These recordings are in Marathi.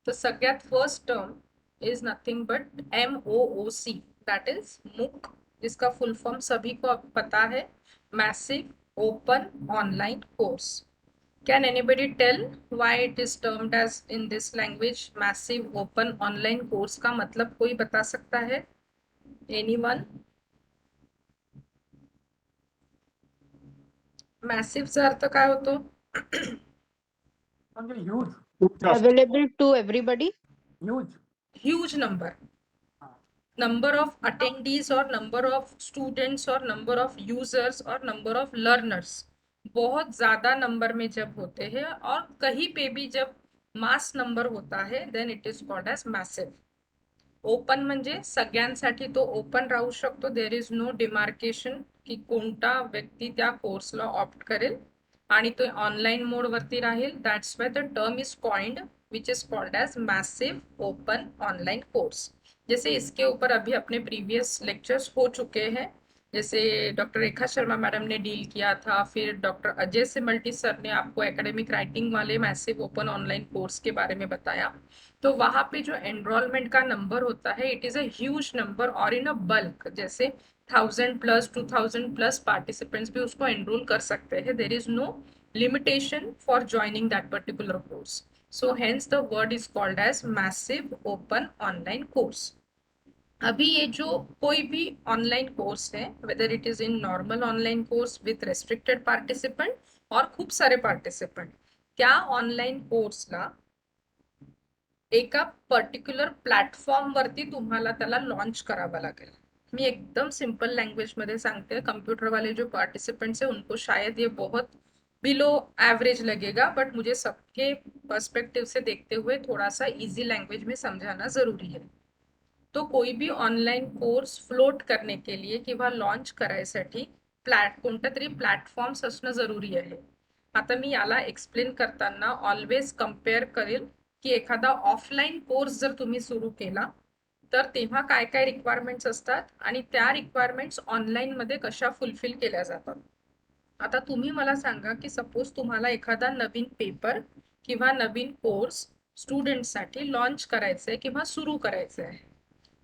तो सगळ्यात first term is nothing but MOOC, that is MOOC, जिसका फुल फॉर्म सभी को अब पता है, massive open online course. Can anybody tell why it is termed as in this language massive open online course? का मतलब कोई बता सकता है? एनीवन? मॅसिव्हचा अर्थ काय होतो? म्हणजे huge Available to everybody. Huge huge number of attendees or number of students or number of users or number of learners. बहुत ज्यादा नंबर में जब होते हैं और कहीं पे भी जब मास नंबर होता है then it is called as massive. Open म्हणजे सगळ्यांसाठी तो ओपन राहू शकतो. देर इज नो डिमार्केशन की कोणता व्यक्ती त्या कोर्सला ऑप्ट करेल आणि तो ऑनलाईन मोड वरती राहील. That's why the term is coined which is called as massive open online course. जैसे इसके ऊपर अभी अपने प्रीवियस लेक्चर्स हो चुके हैं, जैसे डॉक्टर रेखा शर्मा मैडम ने डील किया था, फिर डॉक्टर अजय सिमल्टी सर ने आपको एकेडमिक राइटिंग वाले मैसिव ओपन ऑनलाइन कोर्स के बारे में बताया. तो वहां पे जो एनरोलमेंट का नंबर होता है it is a huge number और इन अ बल्क, जैसे 1000+ 2000+ पार्टिसिपेंट्स भी उसको एनरोल कर सकते हैं. There is no limitation for joining that particular course. So hence the word is called as massive open online course. अभी ये जो कोई भी ऑनलाइन कोर्स है, whether it is in normal online course with restricted participant और खूप सारे पार्टिसिपेंट, त्या ऑनलाइन कोर्सला एका पर्टिक्युलर प्लॅटफॉर्म वरती तुम्हाला त्याला लॉन्च करावा लागेल. मी एकदम सिंपल लैंग्वेज मध्ये सांगते. कंप्यूटर वाले जो पार्टिसिपेंट्स हैं उनको शायद ये बहुत बिलो एवरेज लगेगा, बट मुझे सबके पर्सपेक्टिव से देखते हुए थोड़ा सा इजी लैंग्वेज में समझाना जरूरी है. तो कोई भी ऑनलाइन कोर्स फ्लोट करने के लिए किंवा लॉन्च करायसाठी कोणत्या तरी प्लॅटफॉर्म्स असणं जरुरी आहे. आता मी याला एक्सप्लेन करताना ऑलवेज कम्पेअर करेल की एखादा ऑफलाईन कोर्स जर तुम्ही सुरू केला तर तेव्हा काय काय रिक्वायरमेंट्स असतात आणि त्या रिक्वायरमेंट्स ऑनलाईन मध्ये कशा फुलफिल केल्या जातात. आता तुम्ही मला सांगा की सपोज तुम्हाला एखादा नवीन पेपर किंवा नवीन कोर्स स्टुडंटसाठी लॉन्च करायचंय किंवा सुरू करायचं आहे,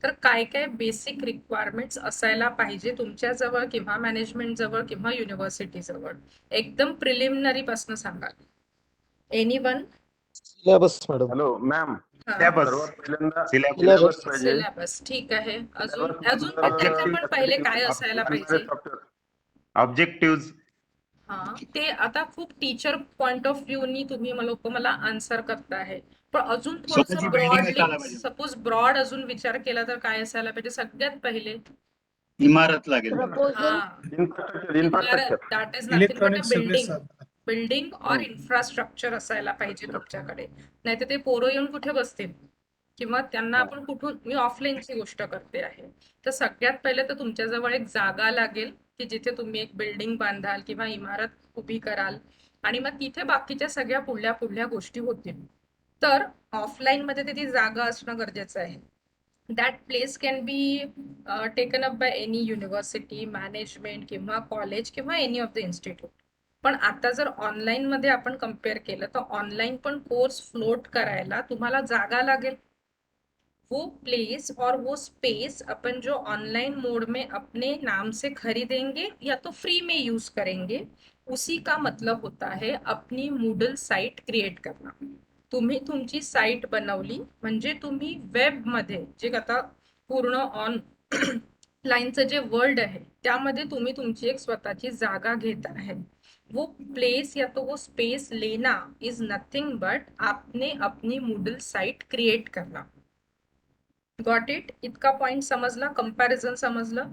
तर काय काय बेसिक रिक्वायरमेंट्स असायला पाहिजे तुमच्या जवळ किंवा मॅनेजमेंट जवळ किंवा युनिव्हर्सिटी जवळ? एकदम प्रिलिमिनरी पासून सांगा. Anyone? Syllabus madam. Hello ma'am, syllabus सर्वात पहिल्यांदा सिलेबस सिलेबस पाहिजे. सिलेबस ठीक आहे. अजून Syllabus अजून नंतर त्याच्या पण पहिले काय असायला पाहिजे? software. ऑब्जेक्टिव्ह हा, ते आता खूप टीचर पॉइंट ऑफ व्ह्यू नी तुम्ही मला आन्सर करताय, पण अजून थोडंसं ब्रॉडली सपोज ब्रॉड अजून विचार केला तर काय असायला पाहिजे? सगळ्यात पहिले इमारत लागेल. Proposal. Infrastructure. That is nothing but a building. Building और हम्म. इन्फ्रास्ट्रक्चर असायला पाहिजे तुमच्याकडे. नाही तर ते पोरं येऊन कुठे बसतील किंवा त्यांना आपण कुठून, मी ऑफलाईनची गोष्ट करते आहे. तर सगळ्यात पहिले तर तुमच्याजवळ एक जागा लागेल की जिथे तुम्ही एक बिल्डिंग बांधाल किंवा इमारत उभी कराल आणि मग तिथे बाकीच्या सगळ्या पुढल्या पुढल्या गोष्टी होतील. तर ऑफलाईन मध्ये ती जागा असणं गरजेचं आहे. That place can be taken up by any university, management किंवा कॉलेज किंवा एनी ऑफ द इन्स्टिट्यूट. पण आता जर ऑनलाईन मध्ये आपण कम्पेअर केलं तर ऑनलाईन पण कोर्स फ्लोट करायला तुम्हाला जागा लागेल. वो प्लेस और वो स्पेस अपन जो ऑनलाइन मोड में अपने नाम से खरीदेंगे या तो फ्री में यूज करेंगे, उसी का मतलब होता है अपनी मूडल साइट क्रिएट करना. तुम्ही तुमची साइट बनवली म्हणजे तुम्ही वेब मध्ये जे आता पूर्ण ऑन लाईनचं जे वर्ल्ड आहे त्यामध्ये तुम्ही तुमची एक स्वतःची जागा घेत आहे. वो प्लेस या तो वो स्पेस लेना इज नथिंग बट आपने अपनी मूडल साइट क्रिएट करना. Got it? इतका पॉइंट समजला? कंपॅरिझन समजलं?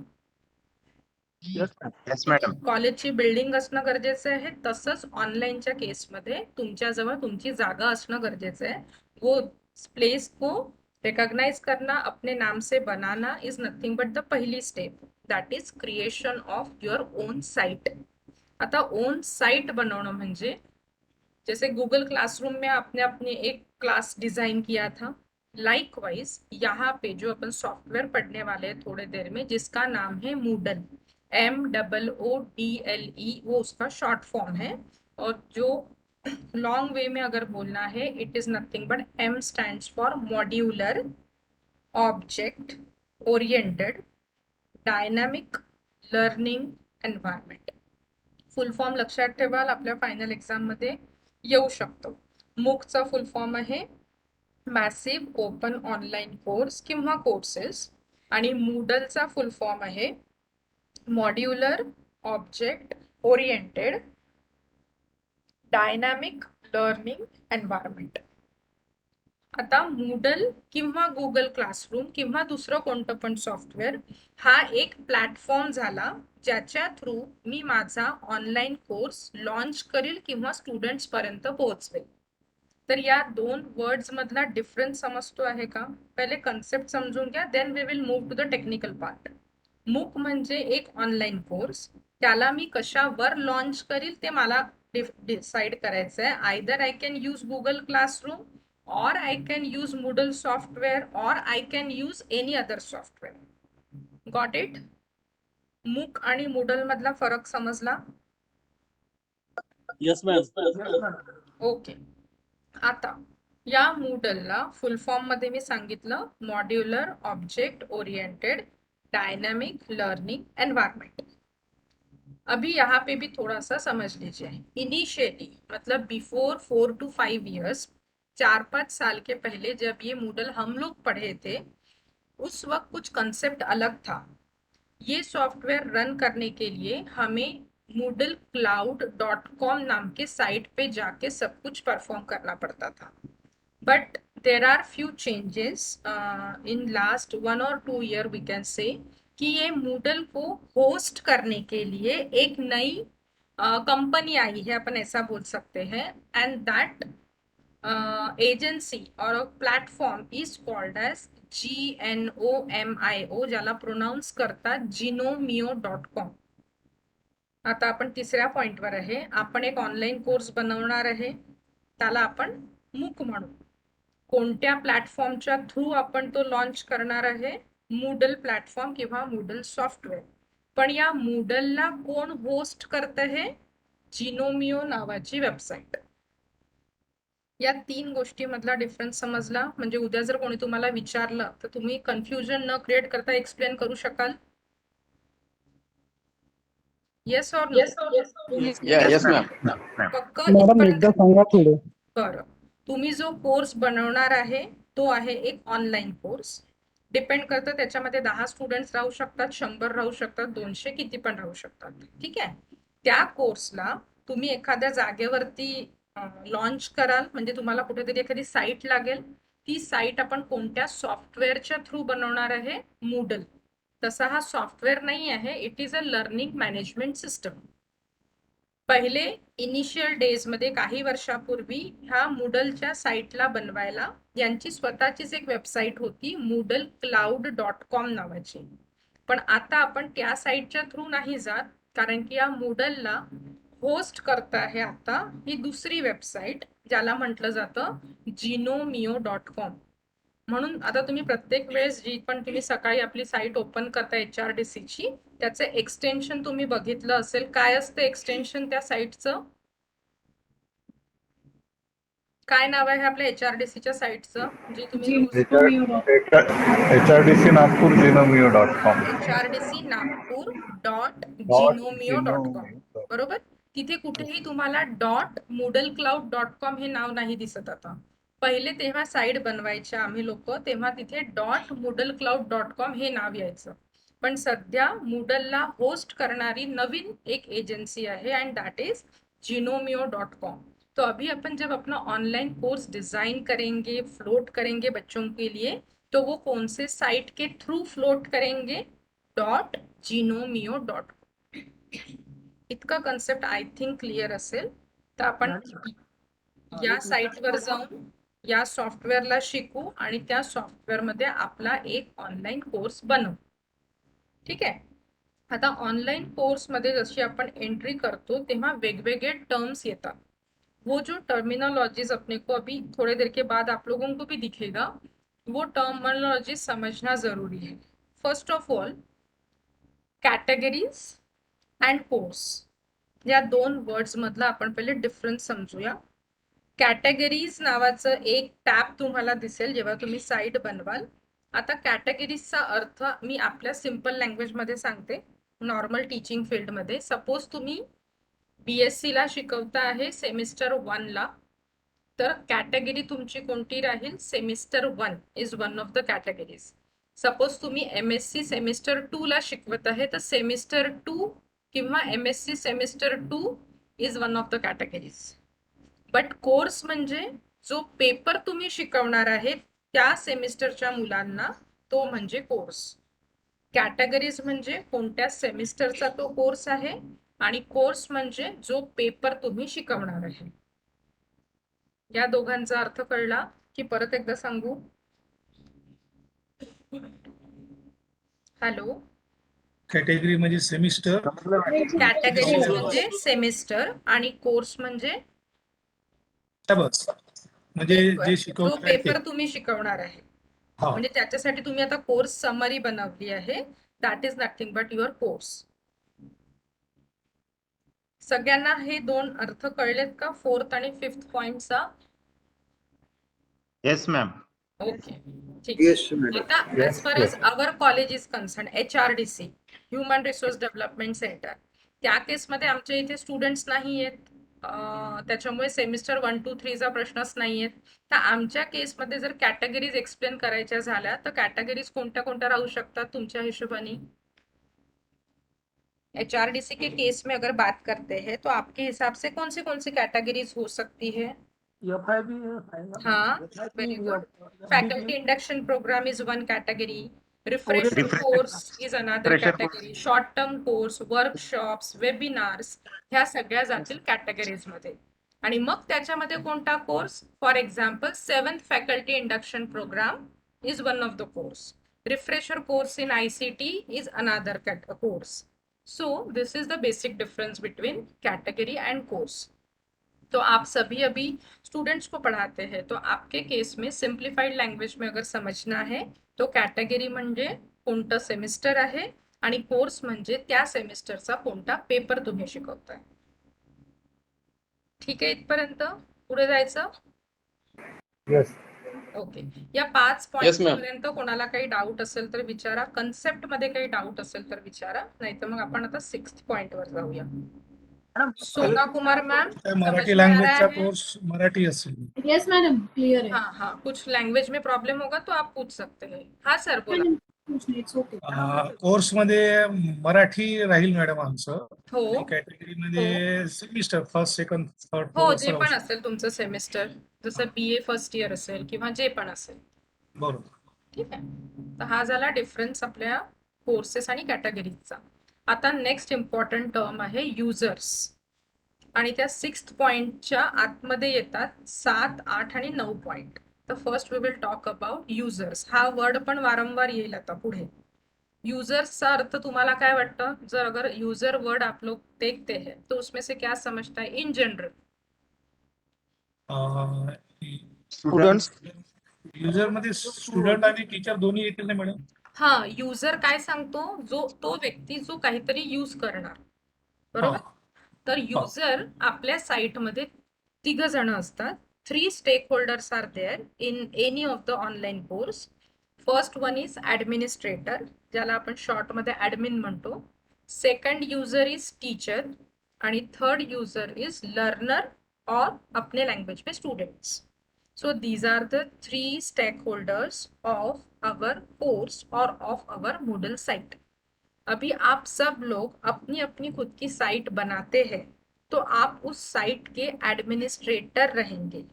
Yes madam. कॉलेजची बिल्डिंग असणं गरजेचं आहे, तसंच ऑनलाईनच्या केसमध्ये तुमच्याजवळ तुमची जागा असणं गरजेचं आहे. वो प्लेस को रिकॉग्नाइज करना, अपने नाम से बनाना इज नथिंग बट द पहली step, that is creation of your own site. आता ओन साइट बनवणं म्हणजे जैसे गूगल क्लासरूम में आपने अपनी एक क्लास डिजाइन किया था, लाइकवाइज यहाँ पे जो अपन सॉफ्टवेयर पढ़ने वाले हैं थोड़े देर में, जिसका नाम है मूडल, MOODLE, वो उसका शॉर्ट फॉर्म है. और जो लॉन्ग वे में अगर बोलना है, it is nothing but M stands for modular object oriented dynamic learning environment. Full form लक्षात ठेवाल, आपल्या फायनल एक्झाम मध्ये येऊ शकतो. मूकचा फुल फॉर्म आहे मॅसिव्ह ओपन ऑनलाईन कोर्स किंवा कोर्सेस, आणि मूडलचा फुल फॉर्म आहे modular object oriented dynamic learning environment. आता मूडल किंवा गुगल क्लासरूम किंवा दुसरं कोणतं पण सॉफ्टवेअर हा एक प्लॅटफॉर्म झाला ज्याच्या थ्रू मी माझा ऑनलाईन कोर्स लॉन्च करील किंवा स्टुडंट्स पर्यंत पोहोचवेल. तर या दोन वर्ड्स मधला डिफरन्स समजतो आहे का? पहिले कन्सेप्ट समजून घ्या, then we will move to the technical part. मूक म्हणजे एक ऑनलाईन कोर्स, त्याला मी कशावर लॉन्च करील ते मला डिसाइड करायचं आहे. Either I can use Google classroom or I can use Moodle software or I can use any other software. Got it? मूक आणि Moodle मधला फरक समजला? Yes, ma'am. ओके. आता या Moodleला फुल फॉर्म मध्ये मी सांगितलं modular object oriented dynamic learning environment. अभी यहाँ पे भी थोड़ा सा समझ लीजिए. इनिशियली मतलब बिफोर 4 to 5 years, 4-5 साल के पहले जब ये मूडल हम लोग पढ़े थे, उस वक्त कुछ कंसेप्ट अलग था. ये सॉफ्टवेयर रन करने के लिए हमें moodlecloud.com नाम के साइट पे जाके सब कुछ परफॉर्म करना पड़ता था. But there are few changes in last 1 or 2 year we can say कि ये मूडल को होस्ट करने के लिए एक नई कंपनी आई है, अपन ऐसा बोल सकते हैं. End that agency or a platform is called as GNOMIO, ज्याला प्रोनाउन्स करतात Gnomio.com. आता आपण तिसऱ्या पॉइंटवर आहे. आपण एक ऑनलाईन कोर्स बनवणार आहे, त्याला आपण मूक म्हणू. कोणत्या प्लॅटफॉर्मच्या थ्रू आपण तो लॉन्च करणार आहे? मूडल प्लॅटफॉर्म किंवा मूडल सॉफ्टवेअर. पण या मूडलला कोण होस्ट करत आहे? जिनोमिओ नावाची वेबसाईट. या 3 गोष्टी मधला डिफरन्स समजला? म्हणजे उद्या जर कोणी तुम्हाला विचारलं तर तुम्ही कन्फ्युजन न क्रिएट करता एक्सप्लेन करू शकाल? येस और नो? Yes, ma'am. पक्क मॅडम एकदा सांगा थोडं. बरं. तुम्ही जो कोर्स बनवणार आहे तो आहे एक ऑनलाईन कोर्स. डिपेंड करतं, त्याच्यामध्ये 10 स्टुडंट्स राहू शकतात, 100 राहू शकतात, 200 किती पण राहू शकतात. ठीक आहे. त्या कोर्सला तुम्ही एखाद्या जागेवरती लॉन्च कराल, म्हणजे तुम्हाला कुठेतरी एखादी साईट लागेल. ती साईट आपण कोणत्या सॉफ्टवेअरच्या थ्रू बनवणार आहे? मूडल. तसा हा सॉफ्टवेअर नाही आहे, it is a learning management system. पहिले इनिशियल डेज मध्ये काही वर्षापूर्वी ह्या मूडलच्या साईटला बनवायला यांची स्वतःचीच एक वेबसाईट होती, moodlecloud.com नावाची. पण आता आपण त्या साईटच्या थ्रू नाही जात, कारण की या मूडलला होस्ट करता आहे आता ही दुसरी वेबसाईट, ज्याला म्हटलं जातं Gnomio.com. म्हणून आता तुम्ही प्रत्येक वेळेस जी पण तुम्ही सकाळी आपली साईट ओपन करता HRDC ची, त्याचं एक्सटेन्शन तुम्ही बघितलं असेल. काय असतं एक्सटेन्शन त्या साईटचं? काय नाव आहे आपल्या HRDCच्या साईटचं जे तुम्ही HRDC नागपूर जिनोमिओ.com. HRDC Nagpur.Gnomio.com. बरोबर. तिथे कुठेही तुम्हाला .moodlecloud.com हे नाव नाही दिसत. आता पहिले तेव्हा साईट बनवायच्या आम्ही लोक, तेव्हा तिथे .moodlecloud.com हे नाव यायचं. पण सध्या मूडलला होस्ट करणारी नवीन एक एजन्सी आहे अँड दॅट इज Gnomio.com. तो अभी अपन जब अपना ऑनलाइन कोर्स डिजाइन करेंगे, फ्लोट करेंगे बच्चों के लिए, तो वो कौन से साइट के थ्रू फ्लोट करेंगे? .Gnomio.com. इतका कन्सेप्ट आय थिंक क्लिअर असेल. तर आपण या साईटवर जाऊन या सॉफ्टवेअरला शिकू आणि त्या सॉफ्टवेअरमध्ये आपला एक ऑनलाईन कोर्स बनवू. ठीक आहे. आता ऑनलाइन कोर्स मध्ये जशी आपण एंट्री करतो तेव्हा वेगवेगळे टर्म्स येतात. वो जो टर्मिनोलॉजीज अपने को अभी थोड़े देर के बाद आप लोगों को भी दिखेगा, वो टर्मिनोलॉजी समझना जरूरी है. First of all categories and course या 2 वर्ड्स मधला आपण पहिले डिफरन्स समजूया. कॅटेगरीज नावाचं एक टॅब तुम्हाला दिसेल जेव्हा तुम्ही साईट बनवाल. आता कॅटेगरीजचा अर्थ मी आपल्या सिम्पल लँग्वेजमध्ये सांगते, नॉर्मल टीचिंग फील्डमध्ये. सपोज तुम्ही BSc ला शिकवता आहे सेमिस्टर 1 ला, तर कॅटेगरी तुमची कोणती राहील? Semester 1 is one of the categories. Suppose तुम्ही MSc सेमिस्टर 2 ला शिकवत आहे, तर सेमिस्टर 2 किंवा MSc semester 2 is one of the categories. But course म्हणजे जो पेपर तुम्ही शिकवणार आहे त्या सेमिस्टरच्या मुलांना, तो म्हणजे कोर्स. कॅटेगरीज म्हणजे कोणत्या सेमिस्टरचा तो कोर्स आहे, आणि कोर्स म्हणजे जो पेपर तुम्ही शिकवणार आहे. या दोघांचा अर्थ कळला की परत एकदा सांगू? हॅलो. कॅटेगरी म्हणजे सेमिस्टर. कॅटेगरीज म्हणजे सेमिस्टर आणि कोर्स म्हणजे बस म्हणजे पेपर, जे जो शिकवणार आहे ते. पेपर तुम्ही शिकवणार आहे. हा. म्हणजे त्याच्यासाठी तुम्ही आता कोर्स समरी बनवली आहे. That is nothing but your course. सगळ्यांना हे दोन अर्थ कळलेत का? 4th आणि 5th पॉइंटचा? Yes, ma'am. ओके, ठीक आहे. आता as far as our college is concern, HRDC human resource development centre, त्या केसमध्ये आमच्या इथे स्टुडंट्स नाही आहेत, त्याच्यामुळे सेमिस्टर 1, 2, 3 चा प्रश्नच नाहीये. तर आमच्या केसमध्ये जर कॅटेगरीज एक्सप्लेन करायच्या झाल्या तर कॅटेगरीज कोणत्या कोणत्या राहू शकतात तुमच्या हिशोबाने? HRDC के केस में अगर बात करते हैं तो आपके हिसाब से कौन सी कैटेगरीज हो सकती है? हाँ, very good. Faculty induction program is one category. Refresher course is another Refresher category. Short term course, workshops, webinars ह्या सगळ्या जातील कॅटेगरीज मध्ये. आणि मग त्याच्यामध्ये कोणता course? For example 7th faculty induction programme is one of the course. Refresher course in ICT is another course. So this is the basic difference between category and course. तो आप सभी अभी स्टूडेंट्स को पढ़ाते हैं, तो आपके केस में सिंप्लिफाइड लँग्वेज में अगर समझना है तो कॅटेगरी म्हणजे कोणतं सेमिस्टर आहे आणि कोर्स म्हणजे त्या सेमिस्टरचा कोणता पेपर तुम्ही शिकवताय. ठीक आहे, इथपर्यंत पुढे जायचं? Yes. ओके. या 5 Yes, पॉइंट ma'am. पर्यंत कोणाला काही डाऊट असेल तर विचारा. कन्सेप्ट मध्ये काही डाऊट असेल तर विचारा, नाही तर मग आपण आता 6th पॉइंट वर जाऊया. सोना कुमार मैम, मराठी लँग्वेजचा कोर्स मराठी असेल. यस मैडम, क्लियर है. हाँ हाँ, कुछ लैंग्वेज में प्रॉब्लम होगा तो आप पूछ सकते हैं. हाँ सर बोला. कुछ नहीं, इट्स ओके. कोर्स मध्ये मराठी राहील मॅडम आमचं. हो कॅटेगरी मध्ये सेमिस्टर 1st, 2nd, 3rd, हो, 4th जे असं पण राहू असेल तुमचं सेमिस्टर, जसं BA फर्स्ट इयर असेल किंवा जे पण असेल. शकतं. बरोबर. ठीक आहे. तर हा झाला डिफरन्स आपल्या कोर्सेस आणि कॅटेगरीजचा. आता नेक्स्ट इम्पॉर्टंट टर्म आहे युजर्स, आणि त्या 6th पॉइंटच्या आतमध्ये येतात 7, 8 आणि 9 पॉइंट. तर first we will talk about users. हा वर्ड पण वारंवार येईल आता पुढे. यूजर्सचा अर्थ तुम्हाला काय वाटतं? जर अगर यूजर वर्ड आप लोग देखते हैं तो उसमें से क्या समझता है इन जनरल? Students. युजर मध्ये स्टुडंट आणि टीचर दोन्ही येतील ना मॅडम? हा, युजर काय सांगतो? जो तो व्यक्ती जो काहीतरी यूज करणार, बरोबर? तर युजर आपल्या साइटमध्ये 3 जण असतात. 3 stakeholders are there in any of the online course. First one is administrator, ज्याला आपण शॉर्ट मध्ये ॲडमिन म्हणतो. सेकंड यूजर इज टीचर आणि थर्ड यूजर इज लर्नर और अपने लैंग्वेज में students. So these are the 3 stakeholders of our course or of our Moodle site. अभी आप सब लोग अपनी अपनी खुद की साइट बनाते हैं तो आप उस साइट के एडमिनिस्ट्रेटर रहेंगे.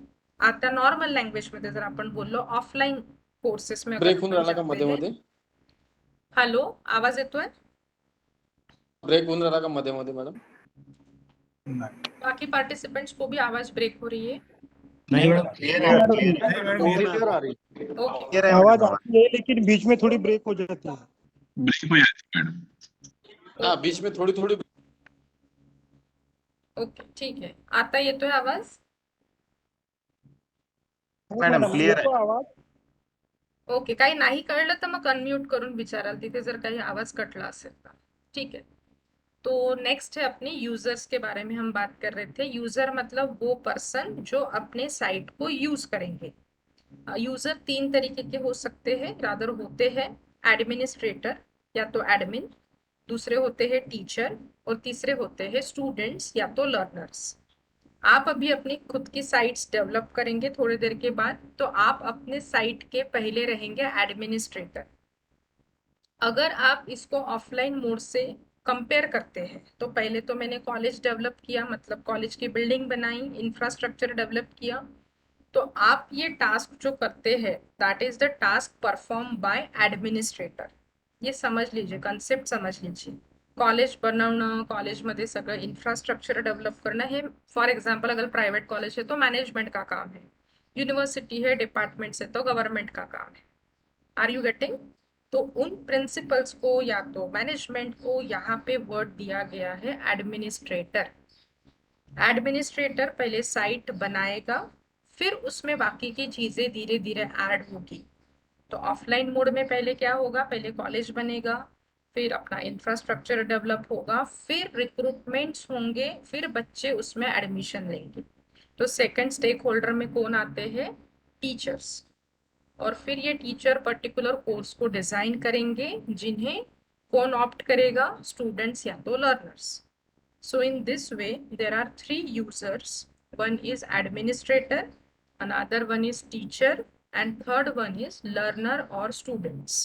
आता नॉर्मल लँग्वेज मध्ये जर आपण बोललो ऑफलाईन कोर्सेस में ब्रेक होऊन राहिला का मध्ये मध्ये? हॅलो, आवाज येतोय? ब्रेक होऊन राहिला का मध्ये मध्ये मॅडम? बाकी पार्टिसिपेंट्स को भी आवाज ब्रेक हो रही है? नाही मॅडम. क्लियर है. नाही मॅडम, क्लियर आ रही. ओके, Clear है आवाज मैडम? आती है लेकिन बीच में थोड़ी ब्रेक हो जाती है. हाँ, बीच में थोड़ी थोड़ी. ओके, ठीक आहे. आता येतोय आवाज? मॅडम क्लियर आहे. येतो आवाज. ओके, काही नाही कळलं तर मग अनम्यूट करून विचाराल तिथे जर काही आवाज कटला असेल तर. ठीक आहे. तो नेक्स्ट है अपने यूजर्स के बारे में हम बात कर रहे थे। यूजर मतलब वो पर्सन जो अपने साइट को यूज करेंगे। यूजर तीन तरीके के हो सकते हैं, रादर होते हैं एडमिनिस्ट्रेटर या तो एडमिन, दूसरे होते हैं टीचर और तीसरे होते हैं स्टूडेंट्स या तो लर्नर्स। आप अभी अपनी खुद की साइट्स डेवलप करेंगे थोड़ी देर के बाद, तो आप अपने साइट के पहले रहेंगे एडमिनिस्ट्रेटर। अगर आप इसको ऑफलाइन मोड से कंपेयर करते हैं तो पहले तो मैंने कॉलेज डेवलप किया, मतलब कॉलेज की बिल्डिंग बनाई, इंफ्रास्ट्रक्चर डेवलप किया। तो आप ये टास्क जो करते हैं that is the task perform by administrator. ये समझ लीजिए, कंसेप्ट समझ लीजिए। कॉलेज बनवणं, कॉलेजमध्ये सगळं इन्फ्रास्ट्रक्चर डेव्हलप करणं हे फॉर एक्झाम्पल अगर प्राइवेट कॉलेज है तो मैनेजमेंट का काम है, यूनिवर्सिटी है, डिपार्टमेंट्स है तो गवर्नमेंट का काम है। Are you getting? तो उन प्रिंसिपल्स को या तो मैनेजमेंट को यहाँ पे वर्ड दिया गया है एडमिनिस्ट्रेटर। एडमिनिस्ट्रेटर पहले साइट बनाएगा, फिर उसमें बाकी की चीजें धीरे धीरे ऐड होगी। तो ऑफलाइन मोड में पहले क्या होगा, पहले कॉलेज बनेगा, फिर अपना इंफ्रास्ट्रक्चर डेवलप होगा, फिर रिक्रूटमेंट्स होंगे, फिर बच्चे उसमें एडमिशन लेंगे। तो सेकंड स्टेक होल्डर में कौन आते हैं? टीचर्स। और फिर ये टीचर पर्टिकुलर कोर्स को डिजाइन करेंगे, जिन्हें कौन ऑप्ट करेगा? स्टूडेंट्स या तो learners. So in this way, there are three users. One is administrator, another one is teacher, and third one is learner or students.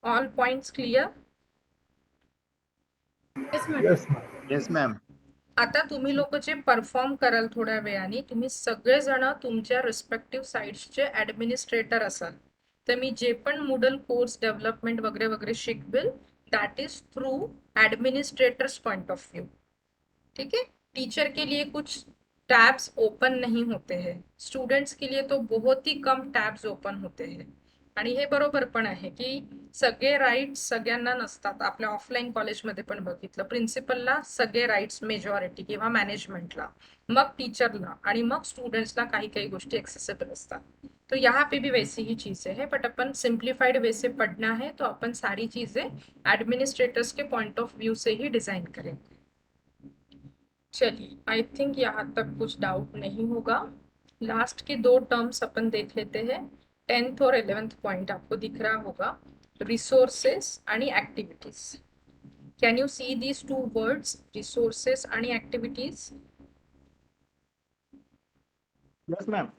All points clear? Yes, madam. Yes, ma'am. Yes, ma'am. आता तुम्ही लोक जे परफॉर्म कराल थोड्या वेळाने, तुम्ही सगळेजण तुमच्या रिस्पेक्टिव्ह साइट्सचे ऍडमिनिस्ट्रेटर असाल। तर मी जे पण मूडल कोर्स डेव्हलपमेंट वगैरे वगैरे शिकवेल that is through administrators point of view. ठीक है? टीचर के लिए कुछ टैब्स ओपन नहीं होते हैं, स्टूडेंट्स के लिए तो बहुत ही कम टॅब्स ओपन होते हैं। आणि हे बरोबर पण आहे की सगळे राईट्स सगळ्यांना नसतात। आपल्या ऑफलाईन कॉलेजमध्ये पण बघितलं, प्रिन्सिपलला सगळे राईट्स मेजॉरिटी किंवा मॅनेजमेंटला, मग टीचरला आणि मग स्टूडेंट्सला काही काही गोष्टी एक्सेसिबल असतात। तो यहाँ पे भी वैसी ही चीजें है, बट अपन सिंप्लीफाइड वे से पढ़ना है तो अपन सारी चीजें administrators K point of view say he design करेंगे। चलिए, आई थिंक यहाँ तक कुछ डाउट नहीं होगा। लास्ट के दो टर्म्स अपन देख लेते हैं। 10th और 11th पॉइंट आपको दिख रहा होगा, रिसोर्सेस आणि activities. Can you see these two words, resources आणि एक्टिविटीज? Yes, ma'am.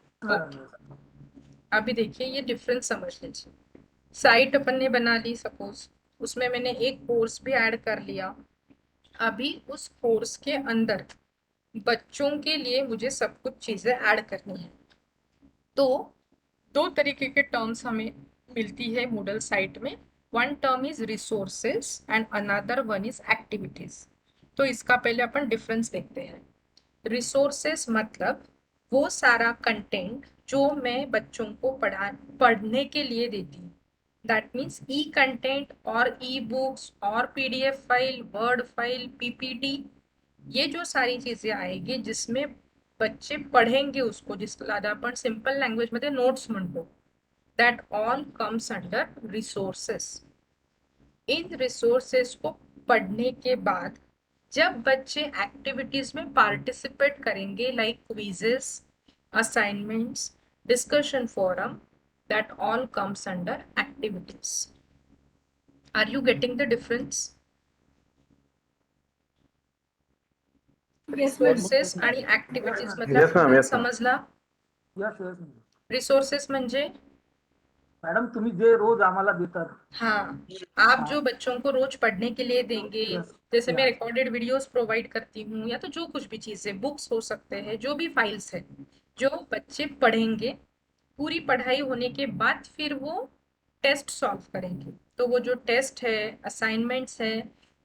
अभी देखिए ये डिफरेंस समझ लीजिए। साइट अपन ने बना ली, सपोज उसमें मैंने एक कोर्स भी ऐड कर लिया। अभी उस कोर्स के अंदर बच्चों के लिए मुझे सब कुछ चीजें ऐड करनी है। तो दो तरीके के टर्म्स हमें मिलती है मूडल साइट में। One term is resources end another one is activities. तो इसका पहले अपन डिफरेंस देखते हैं। रिसोर्सेस मतलब वो सारा कंटेंट जो मैं बच्चों को पढ़ने के लिए देती हूँ। दैट मीन्स ई कंटेंट और ई बुक्स और PDF file, word file, PPT, ये जो सारी चीजें आएगी जिसमें बच्चे पढ़ेंगे उसको, जिसला अपन सिंपल लँग्वेज मध्ये नोट्स म्हणतो, that all comes under resources. In resources को पढ़ने के बाद जब बच्चे एक्टिविटीज में पार्टिसिपेट करेंगे, like quizzes, assignments, discussion forum, that all comes under activities. Are you getting the difference? Yes, madam. Resources आणि ऍक्टिव्हिटीज Yes, मधला ma'am. फरक Yes, ma'am. समजला? यस यस रिसोर्सेस म्हणजे मॅडम, तुम्ही जे रोज आम्हाला देतात हाँ, आप जो बच्चों को रोज पढ़ने के लिए देंगे, Yes, जैसे मैं yeah. रिकॉर्डेड वीडियोस प्रोवाइड करती हूँ, या तो जो कुछ भी चीजें, बुक्स हो सकते हैं, जो भी फाइल्स है, जो बच्चे पढ़ेंगे, पूरी पढ़ाई होने के बाद फिर वो टेस्ट सॉल्व करेंगे। तो वो जो टेस्ट है, असाइनमेंट्स है,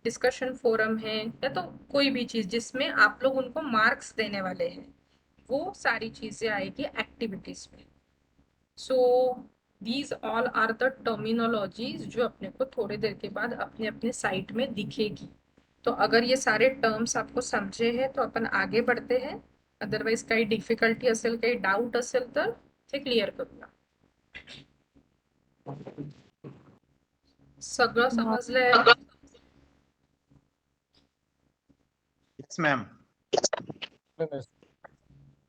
डिस्कशन फोरम है, या तो कोई भी चीज जिसमें आप लोग उनको मार्क्स देने वाले हैं, वो सारी चीजें आएगी एक्टिविटीज में। So these all are the terminologies जो अपने को थोड़ी देर के बाद अपने अपने साइट में दिखेगी। तो अगर ये सारे टर्म्स आपको समझे हैं तो अपन आगे बढ़ते हैं, अदरवाइज काही डिफिकल्टी असेल, काही डाऊट असेल तर ते क्लिअर करूया। सगळं समजलंय? ma'am.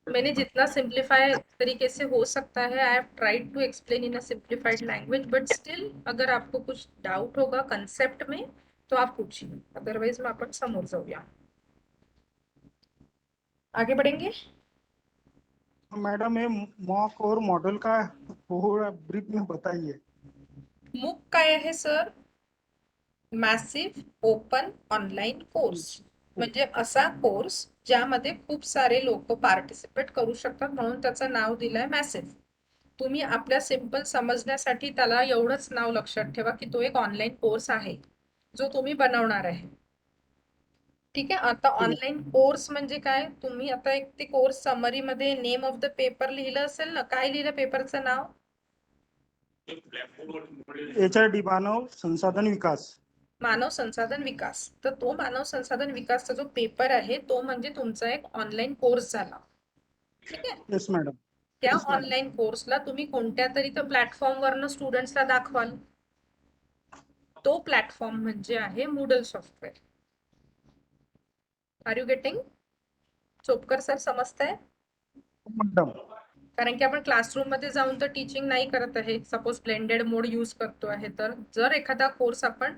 मैंने जितना सिंप्लीफाई तरीके से हो सकता है I have tried to explain in a simplified language, but still अगर आपको कुछ डाउट होगा कन्सेप्ट में तो आप पूछिए, अदरवाइज में आपण समोर जाऊया. आगे बढ़ेंगे. मैडम ये मॉक और मॉडल का थोड़ा ब्रीफ में बताइए. मूक काय आहे sir? Massive open online course. म्हणजे असा कोर्स ज्यामध्ये खूप सारे लोक पार्टिसिपेट करू शकतात, म्हणून त्याचं नाव दिलंय मॅसिव्ह. तुम्ही आपल्या सिंपल समजण्यासाठी त्याला एवढंच नाव लक्षात ठेवा की तो एक ऑनलाईन कोर्स आहे जो तुम्ही बनवणार आहे. ठीक आहे. आता ऑनलाईन कोर्स म्हणजे काय, तुम्ही आता एक ते कोर्स समरी मध्ये नेम ऑफ द पेपर लिहिलं असेल ना, काय लिहिलं पेपरचं नाव? HRD मानव संसाधन विकास. मानव संसाधन विकास. तर तो मानव संसाधन विकासचा जो पेपर आहे तो म्हणजे तुमचा एक ऑनलाईन कोर्स झाला. ठीक आहे. Yes madam. त्या Yes, madam. ऑनलाईन कोर्सला तुम्ही कोणत्या तरी तर प्लॅटफॉर्म वरनं स्टुडंट्सला दाखवाल. तो प्लॅटफॉर्म म्हणजे आहे Moodle software. Are you getting? Chopkar sir समजतंय? मॅडम. कारण की आपण क्लासरूम मध्ये जाऊन तर टीचिंग नाही करत आहे. सपोज ब्लेंडेड मोड यूज करतो आहे, तर जर एखादा कोर्स आपण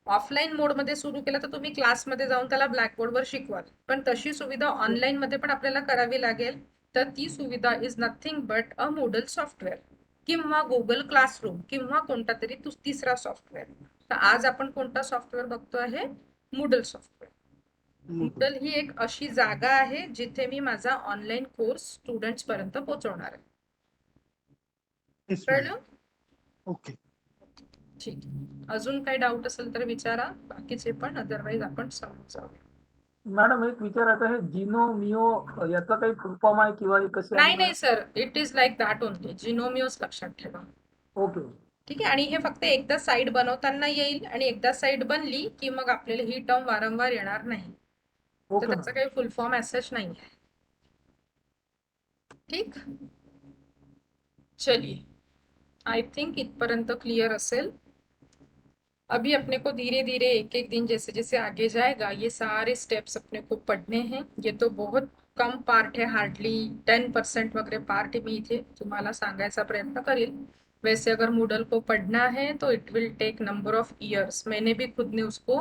ऑफलाईन मोड मध्ये सुरू केला तर तुम्ही क्लासमध्ये जाऊन त्याला ब्लॅकबोर्डवर शिकवाल, पण तशी सुविधा ऑनलाईन मध्ये पण आपल्याला करावी लागेल. तर ती सुविधा is nothing but a Moodle software किंवा गुगल क्लासरूम किंवा कोणता तरी तिसरा सॉफ्टवेअर. तर आज आपण कोणता सॉफ्टवेअर बघतो आहे? Moodle software. मूडल ही एक अशी जागा आहे जिथे मी माझा ऑनलाईन कोर्स स्टुडंट्स पर्यंत पोहोचवणार आहे. येस कळलं? ओके. ठीक. अजून काही डाऊट असेल तर विचारा, बाकीचे पण, अदरवाईज आपण समजून जाऊया. मॅडम एक विचारायचं आहे, जिनो मिओ याचा काही फुल फॉर्म आहे किंवा हे कसे नाही नाही sir, it is like that only. Gnomio's लक्षात ठेवा. ओके. ठीक आहे. आणि हे फक्त एकदा साईट बनवताना येईल आणि एकदा साईट बनली की मग आपल्याला ही टर्म वारंवार येणार नाही. तर ओके त्याचा काही फुल फॉर्म ऍसेच नाही आहे. ठीक. चलिए, आई थिंक इतपर्यंत क्लियर असेल. अभी अपने को धीरे धीरे एक एक दिन जैसे जैसे आगे जाएगा ये सारे स्टेप्स अपने को पढ़ने हैं. ये तो बहुत कम पार्ट है, हार्डली 10% वगैरह पार्ट मी इथे तुम्हाला सांगायचा प्रयत्न करेल. वैसे अगर मूडल को पढ़ना है तो it will take number of years. मैंने भी खुद ने उसको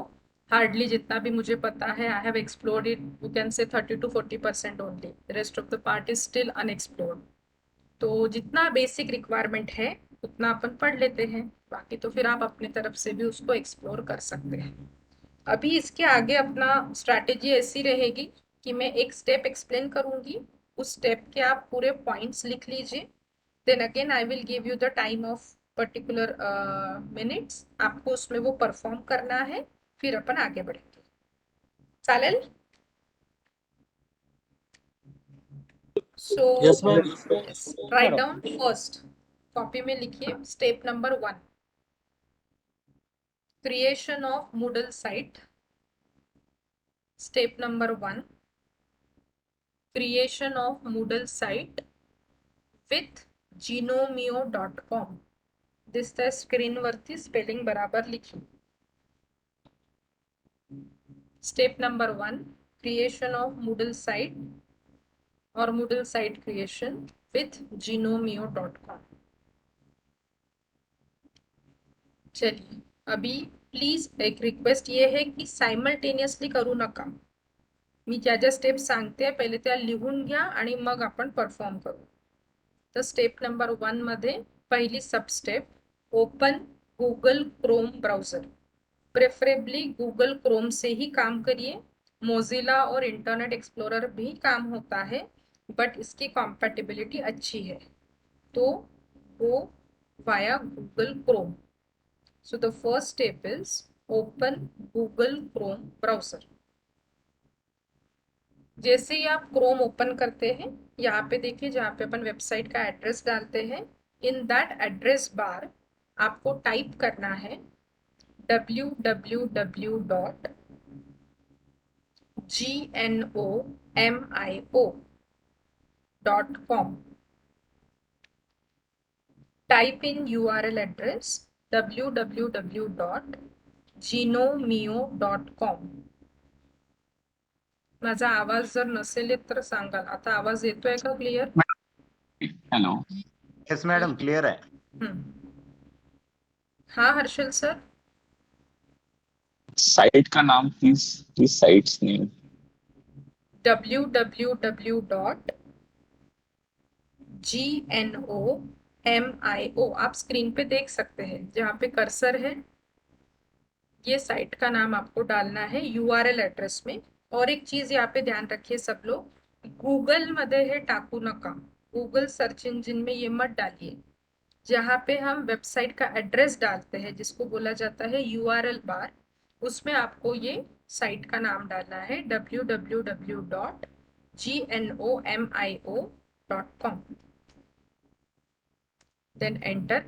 हार्डली जितना भी मुझे पता है I have explored it, you can say 30 to 40% only. Rest of the part is still unexplored. तो जितना बेसिक रिक्वायरमेंट है उतना अपन पढ़ लेते हैं, बाकी तो फिर आप अपने तरफ से भी उसको एक्सप्लोर कर सकते हैं. अभी इसके आगे अपना स्ट्रैटेजी ऐसी रहेगी कि मैं एक स्टेप एक्सप्लेन करूंगी, उस स्टेप के आप पूरे पॉइंट्स लिख लीजिए. Then again I will give you the time of particular minutes. आपको उसमें वो परफॉर्म करना है, फिर अपन आगे बढ़ेंगे. चालेल? So right down first. Copy में लिखिए step number 1, creation of Moodle site. Step number 1, creation of Moodle site with jinomio.com. दिसतंय स्क्रीन वरती, स्पेलिंग बराबर लिखी. Step number 1, creation of Moodle site और Moodle site creation with jinomio.com. चलिए, अभी प्लीज एक रिक्वेस्ट ये है की सायमल्टेनियसली करू नका. मी ज्या ज्या स्टेप सांगते पहिले त्या लिहून घ्या आणि मग आपण परफॉर्म करू. तर स्टेप नंबर 1 मध्ये पहिली sub step, open Google Chrome browser. Preferably Google Chrome से ही काम करिए. मोजिला और इंटरनेट एक्सप्लोरर भी काम होता है, बट इसकी कॉम्पैटिबिलिटी अच्छी है, तो वो वाया Google Chrome. So the first step is open Google Chrome browser. जैसे ही आप क्रोम ओपन करते हैं, यहाँ पे देखिए जहाँ पे अपन वेबसाइट का एड्रेस डालते हैं, इन दैट एड्रेस बार आपको टाइप करना है www.gnomio.com. Type in URL address www.jinomio.com. माझा आवाज जर नसेल येत तर सांगाल. आता आवाज येतोय का clear? Hello. Yes madam clear आहे. हाँ हर्षल सर. साइट का नाम प्लीज साइट्स नेम. www.gnomio आप स्क्रीन पे देख सकते हैं जहाँ पे कर्सर है, ये साइट का नाम आपको डालना है URL एड्रेस में. और एक चीज यहाँ पे ध्यान रखिए सब लोग, गूगल मध्ये हे टाकू नका, गूगल सर्च इंजिन में ये मत डालिए. जहाँ पे हम वेबसाइट का एड्रेस डालते हैं जिसको बोला जाता है URL बार, उसमें आपको ये साइट का नाम डालना है www.gnomio.com. then enter.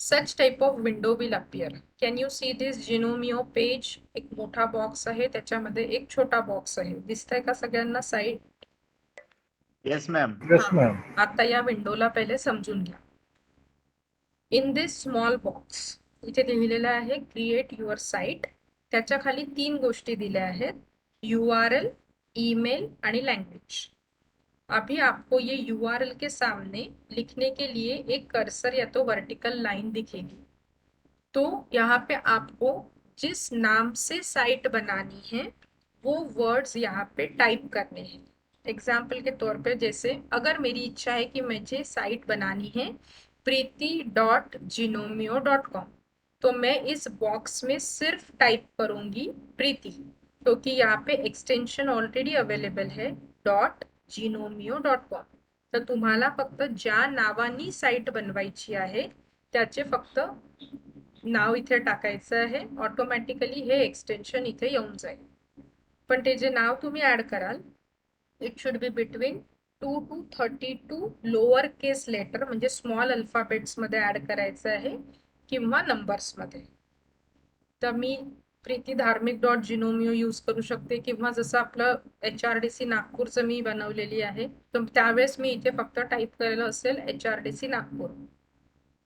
such type of window will appear. can you see this Gnomio page? एक मोठा बॉक्स आहे, त्याच्यामध्ये एक छोटा बॉक्स आहे. दिसतंय का सगळ्यांना site? Yes ma'am. Yes, ma'am. आता या विंडोला पहिले समजून घ्या. इन दिस स्मॉल बॉक्स इथे लिहिलेलं आहे क्रिएट युअर साइट. त्याच्या खाली 3 गोष्टी दिल्या आहेत, URL, ईमेल आणि लैंग्वेज. अभी आपको ये URL के सामने लिखने के लिए एक कर्सर या तो वर्टिकल लाइन दिखेगी. तो यहाँ पे आपको जिस नाम से साइट बनानी है वो वर्ड्स यहाँ पे टाइप करने हैं. एग्जाम्पल के तौर पे जैसे अगर मेरी इच्छा है कि मुझे साइट बनानी है preeti.gnomio.com, तो मैं इस बॉक्स में सिर्फ टाइप करूंगी प्रीति, क्योंकि यहाँ पे एक्सटेंशन ऑलरेडी अवेलेबल है .gnomio.com. तर तुम्हाला फक्त ज्या नावानी साइट बनवायची आहे त्याचे फक्त नाव इथे टाकायचं आहे. ऑटोमॅटिकली हे एक्सटेन्शन इथे येऊन जाईल. पण ते जे नाव तुम्ही ऍड कराल it should be between 2 to 32 lower case letter म्हणजे स्मॉल अल्फाबेट्स मध्ये ऍड करायचं आहे किंवा नंबर्स मध्ये. तर मी प्रीती धार्मिक .gnomio यूज करू शकते किंवा जसं आपलं HRDC नागपूरचं मी बनवलेली आहे तर त्यावेळेस मी इथे फक्त टाइप केलेलं असेल HRDC नागपूर.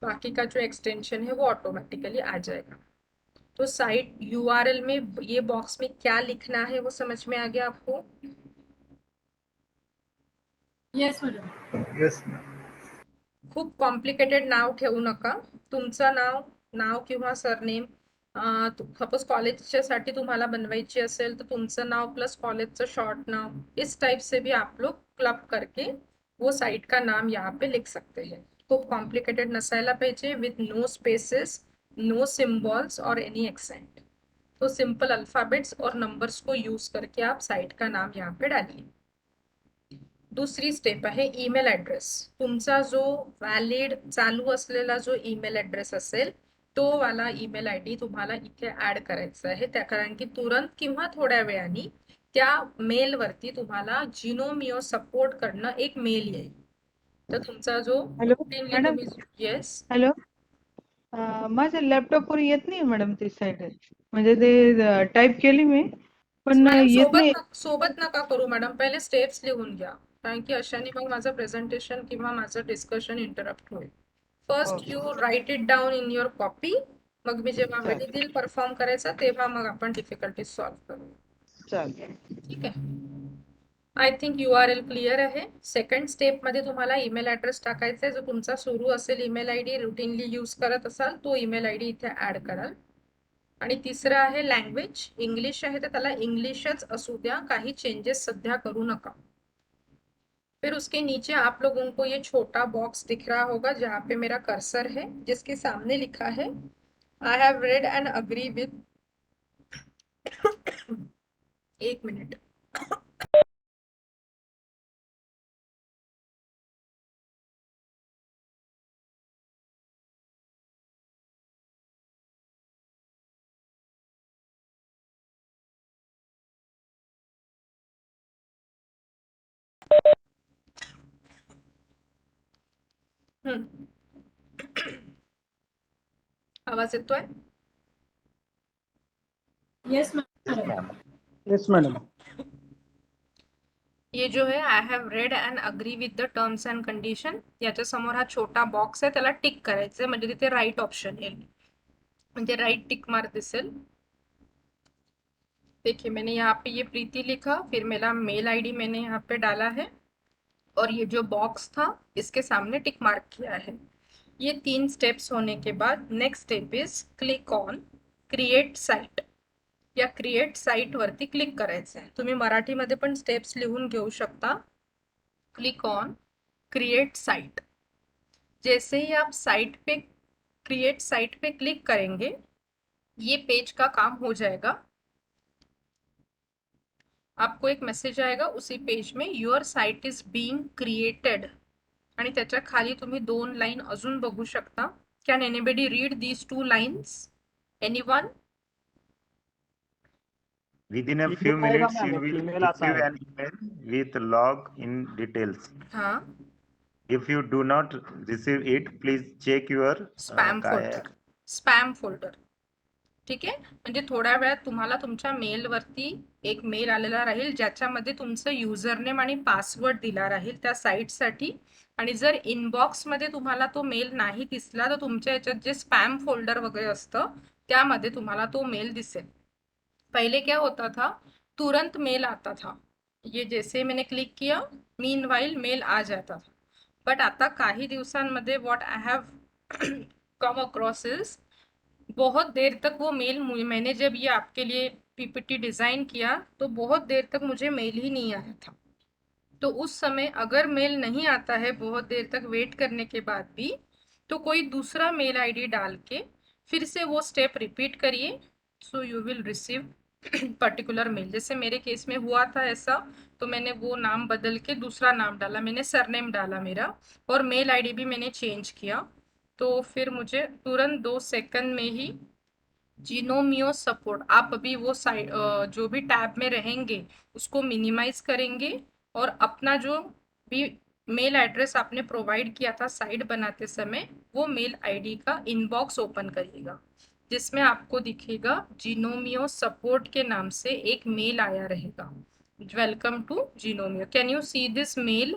बाकी का जो एक्सटेंशन है वो ऑटोमेटिकली आ जाएगा. तो साइट URL में ये बॉक्स में क्या लिखना है वो समझ में आ गया आपको? Yes, madam. Yes, ma'am. खूप कॉम्प्लिकेटेड नाव ठेवू नका. तुमचं नाव किंवा सरनेम, सपोज कॉलेजच्या साठी तुम्हाला बनवायची असेल तर तुमचं नाव प्लस कॉलेजचं शॉर्ट नाव, इस टाइप से भी आप लोग क्लब करके वो साइट का नाम यहाँ पे लिख सकते हैं. खूप कॉम्प्लिकेटेड नसायला पाहिजे, with no spaces, no symbols और एनी एक्सेंट. तो सिंपल अल्फाबेट्स और नंबर्स को यूज करके आप साइट का नाम यहाँ पे डालिए. दुसरी स्टेप आहे ईमेल ॲड्रेस. तुमचा जो व्हॅलिड चालू असलेला जो ईमेल ॲड्रेस असेल तो वाला ईमेल ID तुम्हाला इथे ऍड करायचा आहे. त्या कारण की तुरंत किंवा थोड्या वेळाने त्या मेल वरती तुम्हाला जिनोमिओ सपोर्ट कडनं एक मेल येईल. तर तुमचा जो मॅडम. Yes hello. माझ्या लॅपटॉपवर येत नाही मॅडम ती साईट. म्हणजे ते टाईप केली मी पण येत नाही. सोबत नका करू मॅडम, पहिले स्टेप्स लिहून घ्या, कारण की अशाने मग माझं प्रेझेंटेशन किंवा माझं डिस्कशन इंटरप्ट होईल. First you write it down in your copy, मग मी जेव्हा वेळ देईल परफॉर्म करायचा तेव्हा मग आपण डिफिकल्टी सॉल्व्ह करू. चालेल. ठीक आहे. आय थिंक URL क्लिअर आहे. सेकंड स्टेप मध्ये तुम्हाला ईमेल ॲड्रेस टाकायचा आहे, जो तुमचा सुरू असेल ईमेल ID रुटीनली यूज करत असाल तो ईमेल ID इथे ऍड कराल. आणि तिसरं आहे लँग्वेज. इंग्लिश आहे तर त्याला इंग्लिशच असू द्या, काही चेंजेस सध्या करू नका. फिर उसके नीचे आप लोगों को ये छोटा बॉक्स दिख रहा होगा जहाँ पे मेरा कर्सर है, जिसके सामने लिखा है I have read end agree विद. एक मिनट. आवाज येतोय? Yes, madam. Yes, madam. ये जो है I have red and agree with the terms and condition, याच्या समोर हा छोटा बॉक्स आहे, त्याला टिक करायचं म्हणजे तिथे राईट ऑप्शन येईल, म्हणजे राईट टिक मार्क दिसेल. देखिए मैंने यहाँ पे ये प्रीति लिखा, फिर मेरा मेल आईडी मैंने यहाँ पे डाला है और ये जो बॉक्स था इसके सामने टिक मार्क किया है। ये 3 स्टेप्स होने के बाद next step is click on create site या क्रिएट साइट वरती क्लिक करायचं आहे। तुम्ही मराठीमध्ये पण स्टेप्स लिहून घेऊ शकता। Click on create site. जैसे ही आप साइट पे क्रिएट साइट पे क्लिक करेंगे ये पेज का काम हो जाएगा। आपको एक मैसेज आएगा उसी पेज में your site is being created आणि त्याच्या खाली तुम्ही 2 लाईन अजून बघू शकता। Can anybody read these 2 lines? Anyone? Within a email few आएगा minutes, मैम, you एक will email आता receive है। an email with log in details. हाँ, If you do not receive it, please check your spam काय आहे? Folder, spam folder. ठीक आहे, म्हणजे थोड्या वेळात तुम्हाला तुमच्या मेलवरती एक मेल आलेला राहील ज्याच्यामध्ये तुमचं युजरनेम आणि पासवर्ड दिला राहील त्या साईटसाठी। आणि जर इनबॉक्समध्ये तुम्हाला तो मेल नाही दिसला तर तुमच्या याच्यात जे स्पॅम फोल्डर वगैरे असतं त्यामध्ये तुम्हाला तो मेल दिसेल। पहले क्या होता था, तुरंत मेल आता था, ये जैसे मैंने क्लिक किया मीनवाइल मेल आ जाता था। बट आता काही दिवसांमध्ये what I have come across is बहुत देर तक वो मेल मैंने जब ये आपके लिए पीपीटी डिज़ाइन किया तो बहुत देर तक मुझे मेल ही नहीं आया था। तो उस समय अगर मेल नहीं आता है बहुत देर तक वेट करने के बाद भी, तो कोई दूसरा मेल आईडी डाल के फिर से वो स्टेप रिपीट करिए, so you will receive particular mail. जैसे मेरे केस में हुआ था ऐसा, तो मैंने वो नाम बदल के दूसरा नाम डाला, मैंने सरनेम डाला मेरा और मेल आईडी भी मैंने चेंज किया। तो फिर मुझे तुरंत 2 सेकंड में ही जीनोमियो सपोर्ट, आप अभी वो साइट जो भी टैब में रहेंगे उसको मिनिमाइज करेंगे और अपना जो भी मेल एड्रेस आपने प्रोवाइड किया था साइट बनाते समय वो मेल आईडी का इनबॉक्स ओपन करिएगा जिसमें आपको दिखेगा जीनोमियो सपोर्ट के नाम से एक मेल आया रहेगा, welcome to Gnomio. Can you see this mail?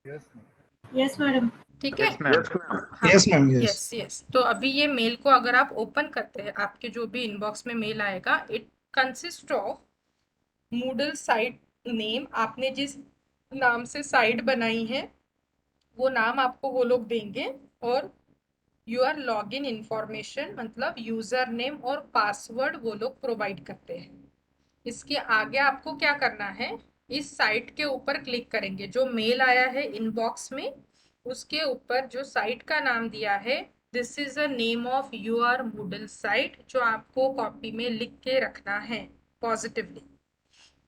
Yes, madam. ठीक है। Yes, ma'am. हाँ, Yes, ma'am, yes. Yes yes. तो अभी ये मेल को अगर आप ओपन करते हैं आपके जो भी इनबॉक्स में मेल आएगा, it consist of Moodle site name. आपने जिस नाम से साइट बनाई है वो नाम आपको वो लोग देंगे और यूर लॉगिन इंफॉर्मेशन मतलब यूजर नेम और पासवर्ड वो लोग प्रोवाइड करते हैं। इसके आगे आपको क्या करना है, इस साइट के ऊपर क्लिक करेंगे, जो मेल आया है इनबॉक्स में उसके ऊपर जो साइट का नाम दिया है, this is a name of your Moodle site, जो आपको कॉपी में लिख के रखना है पॉजिटिवली।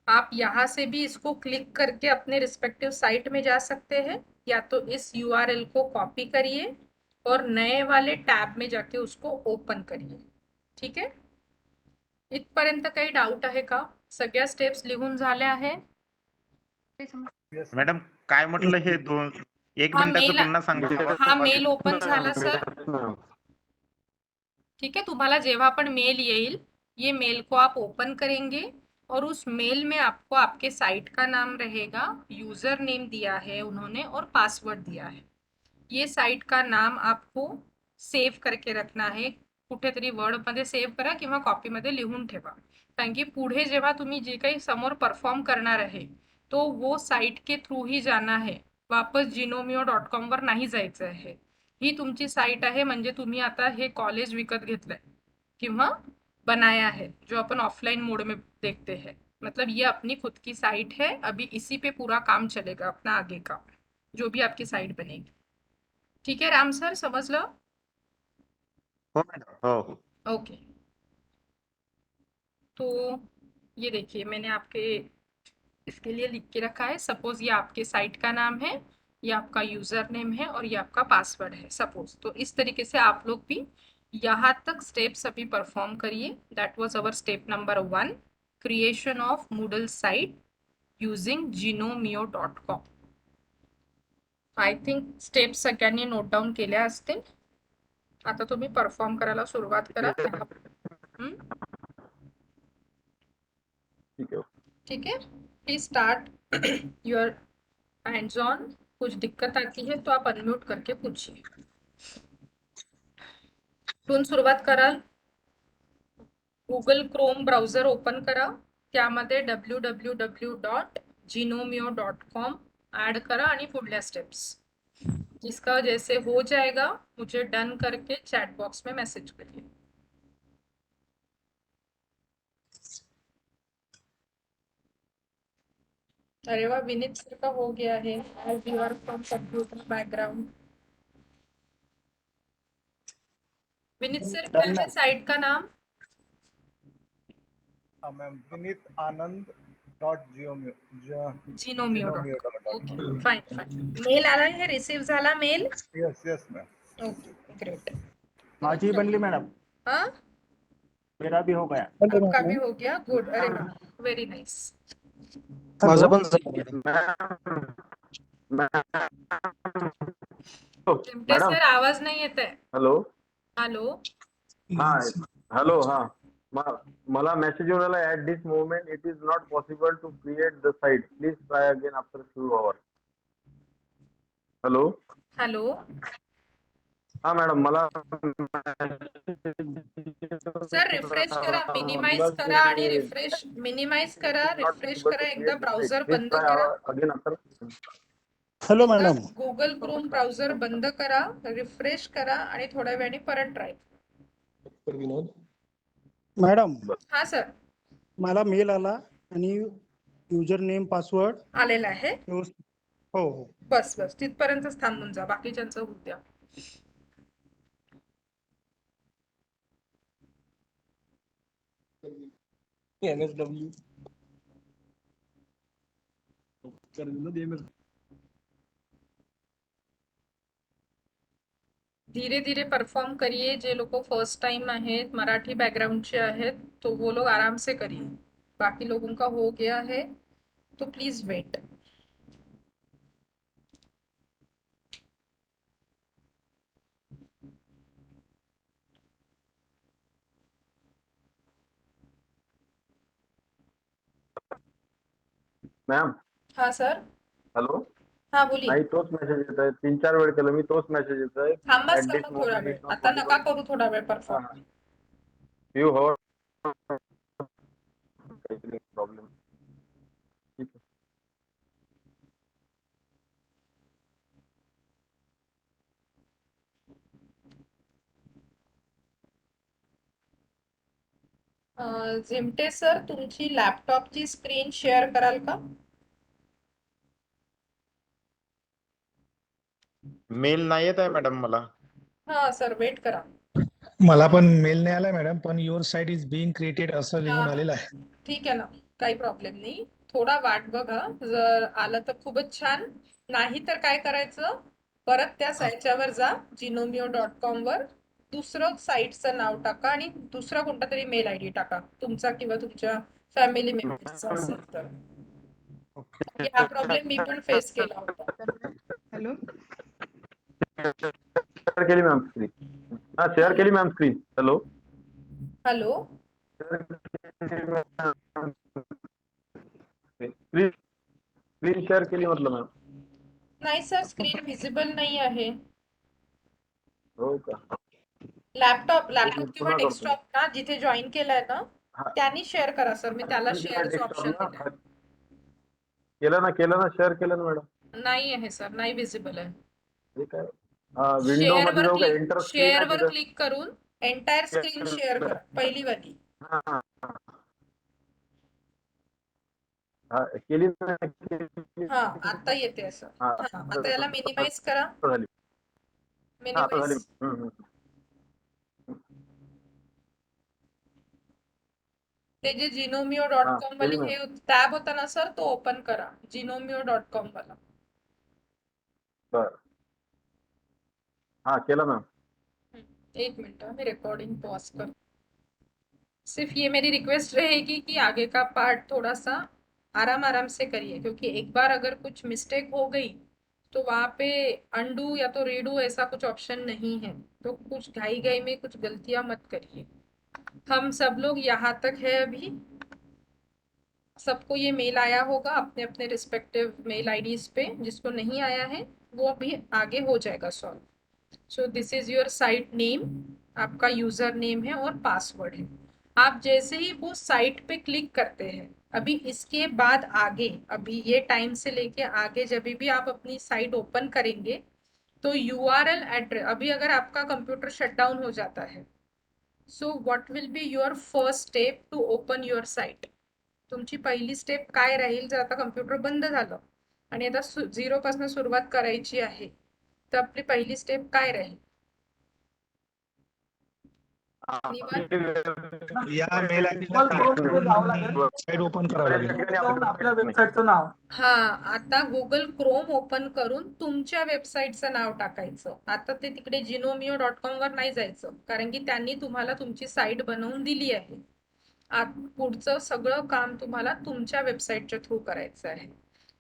आप यहाँ से भी इसको क्लिक करके अपने रिस्पेक्टिव साइट में जा सकते हैं या तो इस यूआरएल को कॉपी करिए और नए वाले टैब में जाके उसको ओपन करिए। ठीक आहे, इथपर्यंत काही डाऊट आहे का? सगळ्या स्टेप्स लिहून झाल्या आहे? मॅडम काय म्हटलं हे दोन एक हा मिनिटाचं मेल, पुन्हा सांगा. हा मेल ओपन झाला सर? ठीक है, तुम्हाला जेव्हा पण मेल येईल ये मेल को आप ओपन करेंगे और उस मेल में आपको आपके साइट का नाम रहेगा, यूजर नेम दिया है उन्होंने और पासवर्ड दिया है। ये साइट का नाम आपको सेव्ह करके रखना है, कुठेतरी वर्डमध्ये सेव्ह करा किंवा कॉपीमध्ये लिहून ठेवा, कारण की पुढे जेव्हा तुम्ही जे काही समोर परफॉर्म करणार आहे तो वो साइट के थ्रू ही जाना है, वापस जीनोमियो.com वर नाही जायचं आहे। ही तुमची साइट आहे म्हणजे तुम्ही आता हे कॉलेज विकत घेतलंय किंवा बनाया है, जो अपन ऑफलाइन मोड में देखते हैं, मतलब ये अपनी खुद की साइट है, अभी इसी पे पूरा काम चलेगा अपना आगे का जो भी आपकी साइट बनेगी। ठीक है राम सर, समझ लो? हो मॅडम, हो हो. ओके, तो ये देखिए मैंने आपके इसके लिए लिख के रखा है, सपोज ये आपके साइट का नाम है, ये आपका यूजर नेम है और ये आपका पासवर्ड है सपोज। तो इस तरीके से आप लोग भी यहाँ तक स्टेप्स अभी परफॉर्म करिए। That was our step number 1, creation of Moodle site using जीनोमियो.com। आय थिंक स्टेप्स सगळ्यांनी नोट डाऊन केल्या असतील। आता तुम्ही परफॉर्म करायला सुरुवात करा। ठीक है, please start your hands on. कुछ दिक्कत आती है तो आप अनम्यूट करके पूछिए। कुठून सुरुवात कराल? गुगल क्रोम ब्राउझर ओपन करा, त्यामध्ये www.genomio.com ऐड करा आणि पुढल्या स्टेप्स. जिसका जैसे हो जाएगा मुझे डन करके चैट बॉक्स में मैसेज करिए. अरे वाह, विनीत सर का हो गया है. As you are from computer background. Vineet sir क्या है साइट का नाम? हाँ ma'am, Vineet Anand dot Gnomio. Okay, fine fine. Mail आला है, रिसीव झाला mail. Yes yes ma'am. Okay, great. माझी बनली मॅडम, हाँ, मेरा भी हो गया. आपका भी हो गया. गुड. अरे वाह, वेरी नाइस. माझं पण चिमटे सर आवाज नहीं येत आहे. Hello hello. हा हॅलो हा मला मेसेज येऊन आला at this moment it is not possible to create the site please try again after few hour. Hello hello. हा मॅडम मला सर रिफ्रेश करा, मिनिमाइज करा आणि मिनिमाइज करा, रिफ्रेश करा, एकदा ब्राउझर बंद करा. Again after hello madam. Google Chrome browser बंद करा, रिफ्रेश करा आणि थोड्या वेळाने परत ट्राय. मॅडम, हा सर, मला मेल आला आणि युजर नेम पासवर्ड आलेला आहे. हो हो. बस बस तिथपर्यंतच थांबून जा, बाकीच्यांचं होऊ द्या. NSW धीरे धीरे परफॉर्म करिए. जे लोग फर्स्ट टाइम आहेत, मराठी बैकग्राउंडचे आहेत, तो वो लोग आराम से करिए. बाकी लोगों का हो गया है तो प्लीज वेट. मॅम. हाँ सर. हॅलो. हाँ बोलिए. नाही तोच मेसेज येत आहे, 3-4 वेळ केलं मी, तोच मेसेज येत आहे. थांबाच का मग थोडा वेळ. आता नका करू थोडा वेळ परफॉर्म. यू हो प्रॉब्लेम. झिमटे सर, तुमची लॅपटॉपची स्क्रीन शेअर कराल का? मेल नाही येत आहे मॅडम मला. हा सर, वेट करा. मला पण मेल नाही आला मॅडम, पण your site is being created असं लिहून आलेलं आहे. ठीक आहे ना, काही प्रॉब्लेम नाही. थोडा वाट बघा. जर आलं तर खूपच छान, नाही तर काय करायचं, परत त्या साईटच्यावर जा, genomio.com वर. दुसरं साईटचं नाव टाका आणि दुसरा कोणता तरी मेल आयडी टाका, तुमचा किंवा तुमच्या फॅमिली मेंबर्सचा असेल तर. हा प्रॉब्लेम मी पण फेस केला होता. हॅलो. शेअर केली मॅम स्क्रीन. हा शेअर केली ma'am screen. Hello. Hello. Screen share केली म्हटलं मॅम. नाही सर, स्क्रीन व्हिजिबल नाही आहे. हो का. लॅपटॉप किंवा पुन्हा करतो. डेस्कटॉप ना जिथे जॉईन केलाय ना, हा. त्यांनी शेअर करा सर. मी त्याला शेअरचं ऑप्शन दिलंय. केलं ना शेअर केलं ना मॅडम. नाही आहे सर, नाही व्हिजिबल आहे. ठीक आहे. विंडो मध्ये जाऊ का, एंटर स्क्रीन शेअर आहे वर तिथं. क्लिक करून एंटायर स्क्रीन शेअर करा, पहिली वाली. हा, हा, हा. केली ना. हा, आता येते असं. हा. हा, आता याला मिनिमाइज करा. झाली. हा, आता झाली. मिनिमाइज. ते जे genomio.com वाली केली हे टॅब होता ना सर, तो ओपन करा, genomio.com वाला. बर. हा केला मॅम. एक मिनट, मैं रिकॉर्डिंग पॉज कर. सिर्फ ये मेरी रिक्वेस्ट रहेगी कि आगे का पार्ट थोड़ा सा आराम से करिए, क्योंकि एक बार अगर कुछ मिस्टेक हो गई तो वहाँ पे अंडू या तो रीडू ऐसा कुछ ऑप्शन नहीं है. तो कुछ घाई में कुछ गलतियां मत करिए. हम सब लोग यहाँ तक है अभी. सबको ये मेल आया होगा अपने अपने रिस्पेक्टिव मेल आईडीज पे. जिसको नहीं आया है वो अभी आगे हो जाएगा solve. So this is your site name, आपका यूजर नेम है और पासवर्ड है. आप जैसे ही वो साइट पे क्लिक करते हैं, अभी इसके बाद आगे, अभी ये टाइम से लेके आगे जब भी आप अपनी साइट ओपन करेंगे तो यूआरएल एड्रेस, अभी अगर आपका कंप्यूटर शट डाउन हो जाता है, so what will be your first step to open your site? तुमची पहिली स्टेप काय राहील जर आता कम्प्युटर बंद झालं आणि आता 0 पासून सुरुवात करायची आहे, तर आपली पहिली स्टेप काय राहील? या मेल आयडी गुगल क्रोममध्ये जावं लागेल. साइट ओपन करावं लागेल. त्याच्यावर जाऊन आपल्या वेबसाईटचं नाव, हा, आता गुगल क्रोम ओपन करून तुमच्या वेबसाईटचं नाव टाकायचं. आता ते तिकडे जिनोमिओ.com वर नाही जायचं, कारण की त्यांनी तुम्हाला तुमची साईट बनवून दिली आहे. पुढचं सगळं काम तुम्हाला तुमच्या वेबसाइट के थ्रू करायचं है.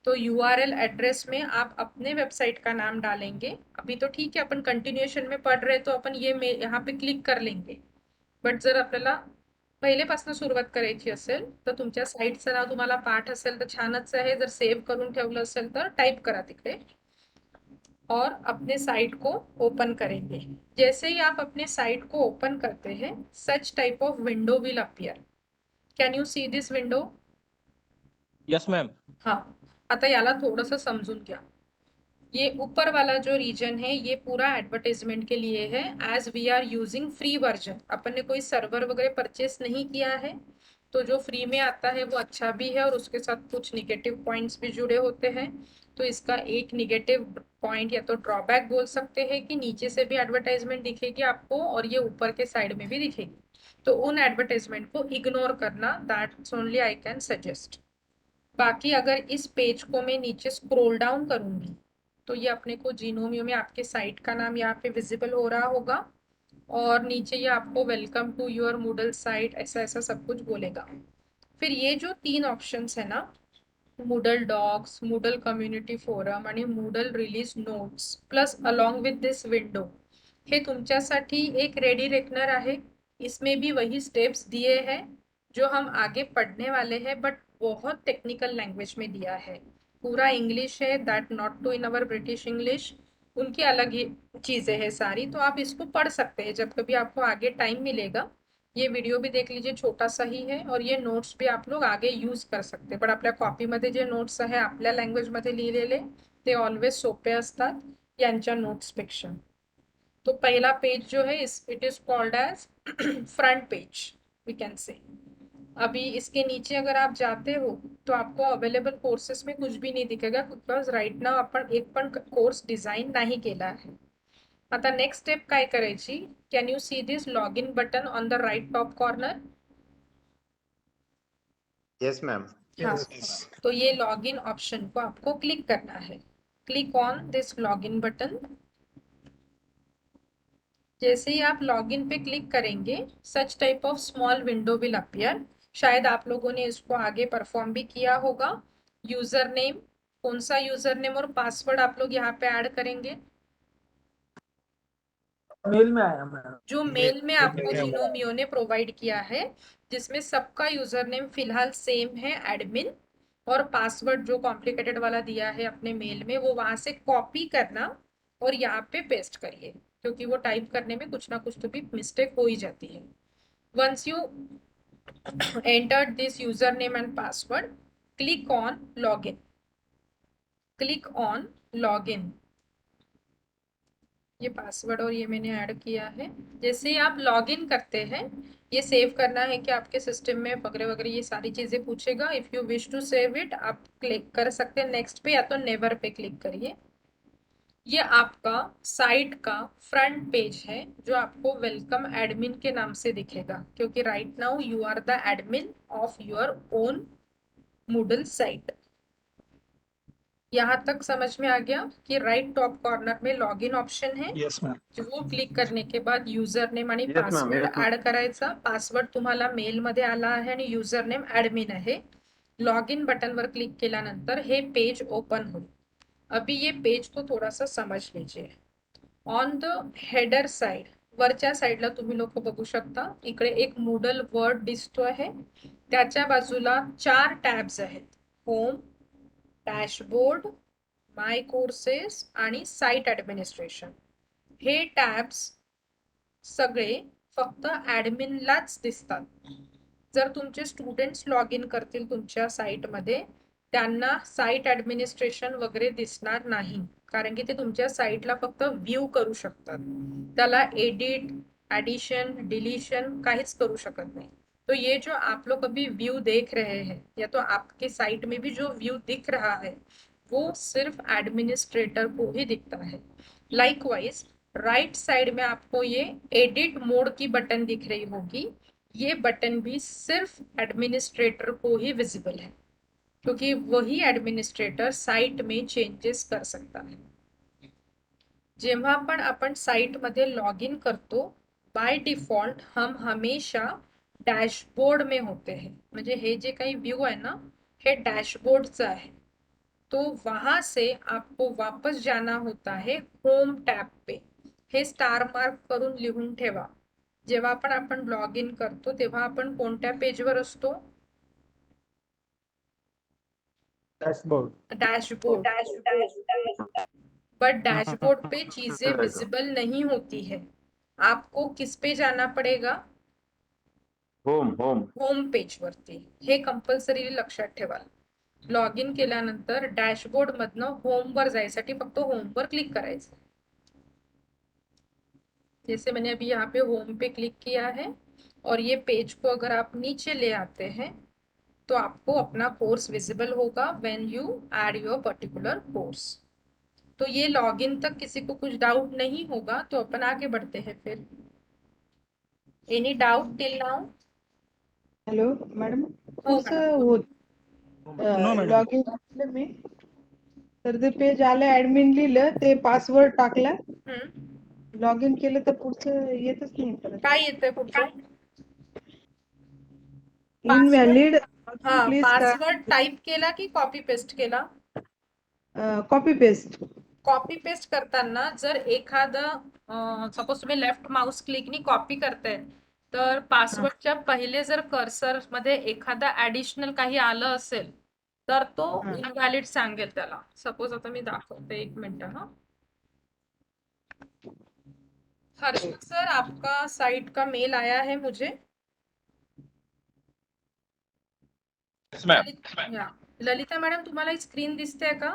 तो यूआरएल एड्रेस में आप अपने वेबसाइट का नाम डालेंगे. अभी तो ठीक है, अपन कंटिन्यूएशन में पढ़ रहे तो अपन ये यहाँ पे क्लिक कर लेंगे, बट जर आपल्याला पहिलेपासून सुरुवात करायची असेल तर तुमच्या साईटचं नाव तुम्हाला पाठ असेल तर छानच आहे, जर सेव्ह करून ठेवलं असेल तर टाइप करा तिकडे और अपने साइट को ओपन करेंगे. जैसे ही आप अपने साइट को ओपन करते हैं, such type of window will appear. Can you see this window? Yes ma'am. हाँ, आता याला थोडंसं समजून घ्या. ये ऊपर वाला जो रीजन है ये पूरा एडवर्टाइजमेंट के लिए है. As we are using free version, अपन ने कोई सर्वर वगैरह परचेस नहीं किया है, तो जो फ्री में आता है वो अच्छा भी है और उसके साथ कुछ निगेटिव पॉइंट्स भी जुड़े होते हैं. तो इसका एक निगेटिव पॉइंट या तो ड्रॉबैक बोल सकते हैं कि नीचे से भी एडवर्टाइजमेंट दिखेगी आपको और ये ऊपर के साइड में भी दिखेगी, तो उन एडवर्टाइजमेंट को इग्नोर करना. That's only I can suggest. बाकी अगर इस पेज को मैं नीचे स्क्रॉल डाउन करूंगी तो ये अपने को जिनोमियो में आपके साइट का नाम यहाँ पे विजिबल हो रहा होगा और नीचे ये आपको welcome to your Moodle site ऐसा ऐसा सब कुछ बोलेगा. फिर ये जो 3 ऑप्शंस है ना, Moodle docs, Moodle community forum आणि Moodle release notes plus along with this window, हे तुमच्यासाठी एक रेडी रेकनर आहे. इसमें भी वही स्टेप्स दिए हैं जो हम आगे पढ़ने वाले हैं, बट बहुत टेक्निकल लैंग्वेज में दिया है. पूरा इंग्लिश है, that not to in our British English, उनकी अलग ही चीज़ें हैं सारी. तो आप इसको पढ़ सकते हैं जब कभी आपको आगे टाइम मिलेगा. ये वीडियो भी देख लीजिए, छोटा सा ही है और ये नोट्स भी आप लोग आगे यूज कर सकते. पण आपल्या कॉपीमध्ये जे नोट्स आहे आपल्या लँग्वेजमध्ये लिहिलेले ते ऑलवेज सोपे असतात यांच्या नोट्सपेक्षा. तो पहला पेज जो है it is called as front page we can say. अभी इसके नीचे अगर आप जाते हो तो आपको अवेलेबल कोर्सेस में कुछ भी नहीं दिखेगा, बिकॉज राइट नाउ आपण एक पण कोर्स डिझाईन नाही केला आहे. आता नेक्स्ट स्टेप काय करायची? Can you see this log in button on the right top corner? Yes ma'am. हाँ, तो ये लॉग इन ऑप्शन को आपको क्लिक करना है. Click on this log in button. जैसे ही आप लॉगिन पे क्लिक करेंगे, such type of small window will appear. शायद आप लोगों ने इसको आगे परफॉर्म भी किया होगा. यूजर नेम, कौन सा यूजर नेम और पासवर्ड आप लोग यहाँ पे ऐड करेंगे? मेल में आया मैडम. जो मेल में आपको जिनोमियो ने प्रोवाइड किया है, जिसमें सबका यूजर नेम फिलहाल सेम है, एडमिन, और पासवर्ड जो कॉम्प्लिकेटेड वाला दिया है अपने मेल में वो वहां से कॉपी करना और यहाँ पे पेस्ट करिए, क्योंकि वो टाइप करने में कुछ ना कुछ तो भी मिस्टेक हो ही जाती है. वंस you entered this username and password, click on login. Click on login. ये पासवर्ड और ये मैंने ऐड किया है. जैसे ही आप लॉगिन करते हैं, ये सेव करना है कि आपके सिस्टम में वगैरह वगैरह ये सारी चीजें पूछेगा. If you wish to save it आप क्लिक कर सकते हैं नेक्स्ट पे या तो नेवर पे क्लिक करिए. ये आपका साइट का फ्रंट पेज है जो आपको वेलकम एडमिन के नाम से दिखेगा, क्योंकि right now you are the admin of your own Moodle site. यहाँ तक समझ में आ गया कि राइट टॉप कॉर्नर में लॉगिन ऑप्शन है. Yes ma'am. वो क्लिक करने के बाद युजर नेम आणि Yes, ma'am. Password Yes, ma'am. Add करायचा. पासवर्ड तुम्हाला मेल मध्ये आला आहे आणि युजर नेम ऍडमिन आहे. लॉग इन बटन वर क्लिक केल्यानंतर हे पेज ओपन होईल. अभी ये पेज को थोड़ा सा समझ लीजिए. ऑन द हेडर साइड, वरच्या साईडला तुम्ही लोक बघू शकता, इकडे एक मूडल वर्ड दिसतो आहे. त्याच्या बाजूला 4 टॅब्स आहेत, होम, डॅशबोर्ड, माय कोर्सेस आणि साइट ॲडमिनिस्ट्रेशन. हे टॅब्स सगळे फक्त ऍडमिनलाच दिसतात. जर तुमचे स्टुडंट्स लॉग इन करतील तुमच्या साईटमध्ये, त्यांना साईट ऍडमिनिस्ट्रेशन वगैरे दिसणार नाही, कारण की ते तुमच्या साईटला फक्त व्ह्यू करू शकतात. त्याला एडिट, एडिशन, डिलीशन काहीच करू शकत नहीं. तो ये जो आप लोग अभी व्यू देख रहे हैं, या तो आपके साइट में भी जो व्यू दिख रहा है वो सिर्फ एडमिनिस्ट्रेटर को ही दिखता है. लाइकवाइज राइट साइड में आपको ये एडिट मोड की बटन दिख रही होगी, ये बटन भी सिर्फ एडमिनिस्ट्रेटर को ही विजिबल है, क्योंकि वही एडमिनिस्ट्रेटर साइट में चेंजेस कर सकता है. जेव्हा पण आपण साइट मध्ये लॉग इन करतो, बाय डिफॉल्ट हम हमेशा डैशबोर्ड में होते हैं. म्हणजे हे जे काही व्यू आहे ना, हे डैशबोर्डचं आहे. तो वहां से आपको वापस जाना होता है होम टैब पे. हे स्टार मार्क करून लिहून ठेवा. जेव्हा पण आपण लॉग इन करतो तेव्हा आपण कोणत्या पेजवर असतो? डैशबोर्ड. डैशबोर्ड. बट डैशबोर्ड पे चीजें विजिबल नहीं होती है. आपको किस पे जाना पड़ेगा? Home home. होम पेज वरती. हे कंपल्सरी लक्षात ठेवा. लॉग इन केल्यानंतर डैशबोर्ड मधनं होम वर जायसाठी फक्त होम पर क्लिक करायचं. जैसे मैंने अभी यहाँ पे होम पे क्लिक किया है, और ये पेज को अगर आप नीचे ले आते हैं तो आपको अपना कोर्स विजिबल होगा when you add your particular course. तो ये लॉगिन तक किसी को कुछ डाउट नहीं होगा, तो अपन आगे बढ़ते हैं फिर. Any doubt till now? Hello madam, हो पुढचं मॅडम. होत नो मॅडम. लॉग इन केलं मी, तर ते पेज आलं, ऍडमिन लिहिलं, ते पासवर्ड टाकला, लॉग इन केलं तर पुढचं येतच नाही परत. काय येतंय पुढचं? इनव्हॅलिड हा, प्लीज पासवर्ड टाइप केला की कॉपी पेस्ट केला? Copy paste. कॉपी पेस्ट करताना जर एखादं सपोज तुम्ही लेफ्ट माउस क्लिकनी कॉपी करताय, तर पासवर्डच्या पहिले जर कर्सर मध्ये एखादा ऍडिशनल काही आलं असेल तर तो इनव्हॅलिड सांगेल त्याला. सपोज आता मी दाखवते, एक मिनिट. हा, हर्षद सर, आपका साइट का मेल आया है मुझे. Yes, ma'am. या, ललिता मॅडम तुम्हाला स्क्रीन दिसते का?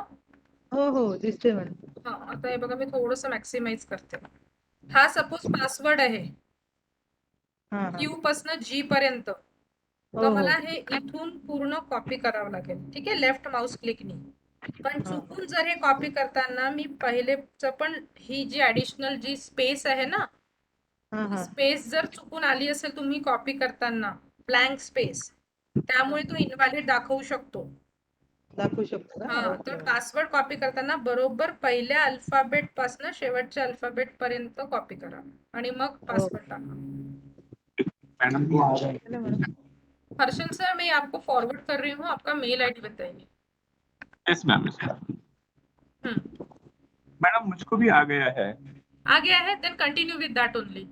हो हो दिसते मॅडम. हा, आता हे बघा, मी थोडंसं मॅक्सिमाइज करते. हा सपोज पासवर्ड आहे हा क्यू पासून जी पर्यंत, तर मला हे इथून पूर्ण कॉपी करावं लागेल. ठीक आहे, लेफ्ट माउस क्लिकनी. पण चुकून जर हे कॉपी करताना मी पहिलेच पण ही जी ऍडिशनल जी स्पेस आहे ना, स्पेस जर चुकून आली असेल तुम्ही कॉपी करताना, ब्लँक स्पेस, त्यामुळे तो इनव्हॅलिड दाखवू शकतो. हा, तर पासवर्ड कॉपी करताना बरोबर पहिल्या अल्फाबेट पासून शेवटच्या अल्फाबेट पर्यंत कॉपी करा आणि मग पासवर्ड टाका. मैडम. हर्षल सर, मैं आपको फॉरवर्ड कर रही हूँ, आपका मेल आईडी बताइए. Yes, ma'am. Yes, ma'am. Madam, मुझको भी आ गया है. आ गया है? देन कंटिन्यू विद दैट ओनली.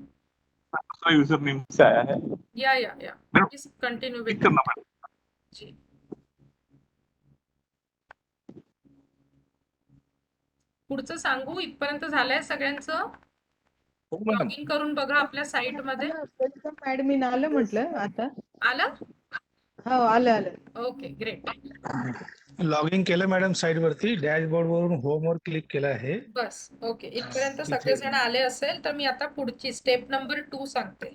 दूसरा यूजर नेम से आया है. या प्लीज कंटिन्यू विद करना दैट. पड़ेगा. जी, पुढचं सांगू? इथपर्यंत झालंय सगळ्यांचं? लॉग इन करून बघा आपल्या साइट मध्ये. ऍडमिन आलं म्हटलं आता. आलं? हो, आलं. Okay, great. लॉग इन केलं मॅडम साईट वरती, डॅशबोर्ड वरून होम वर क्लिक केलं आहे. बस, ओके. इथपर्यंत सगळेजण आले असेल तर मी आता पुढची स्टेप नंबर 2 सांगते.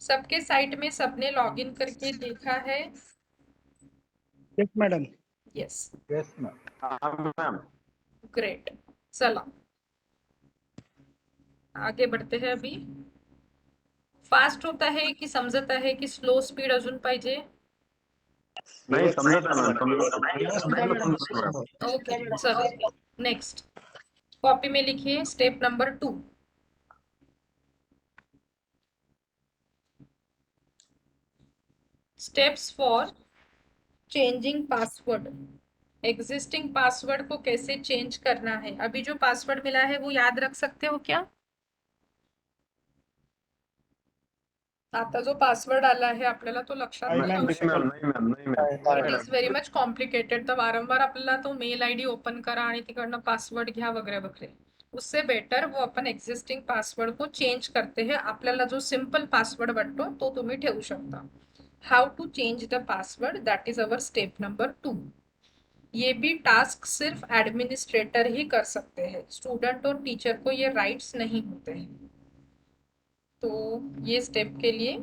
सबके साइट में सबने लॉग इन करके देखा है? Yes madam. Yes, yes ma'am. हाँ मैम. ग्रेट. चला आगे बढ़ते हैं. अभी फास्ट होता है कि समझता है कि स्लो स्पीड अजून पाहिजे? नहीं समझता मैम. ओके, चलो नेक्स्ट. कॉपी में लिखिए step number 2. Steps for changing password. Existing password को कैसे चेंज करना है? अभी जो पासवर्ड मिला है वो याद रख सकते हो क्या? आता जो पासवर्ड आला आहे आपल्याला तो लक्षात नाही, नाही मॅम, येऊ शकत. नहीं ma'am. It is very much complicated. तर वारंवार आपल्याला तो मेल आयडी ओपन करा आणि तिकडनं पासवर्ड घ्या वगैरे वगैरे. उससे बेटर वो आपण एक्झिस्टिंग पासवर्ड को चेंज करते हैं. आपल्याला जो सिंपल पासवर्ड वाटतो तो तुम्ही ठेवू शकता. How to change the password, that is our step number 2. ये भी टास्क सिर्फ एडमिनिस्ट्रेटर ही कर सकते हैं, स्टूडेंट और टीचर को ये राइट्स नहीं होते हैं. तो ये स्टेप के लिए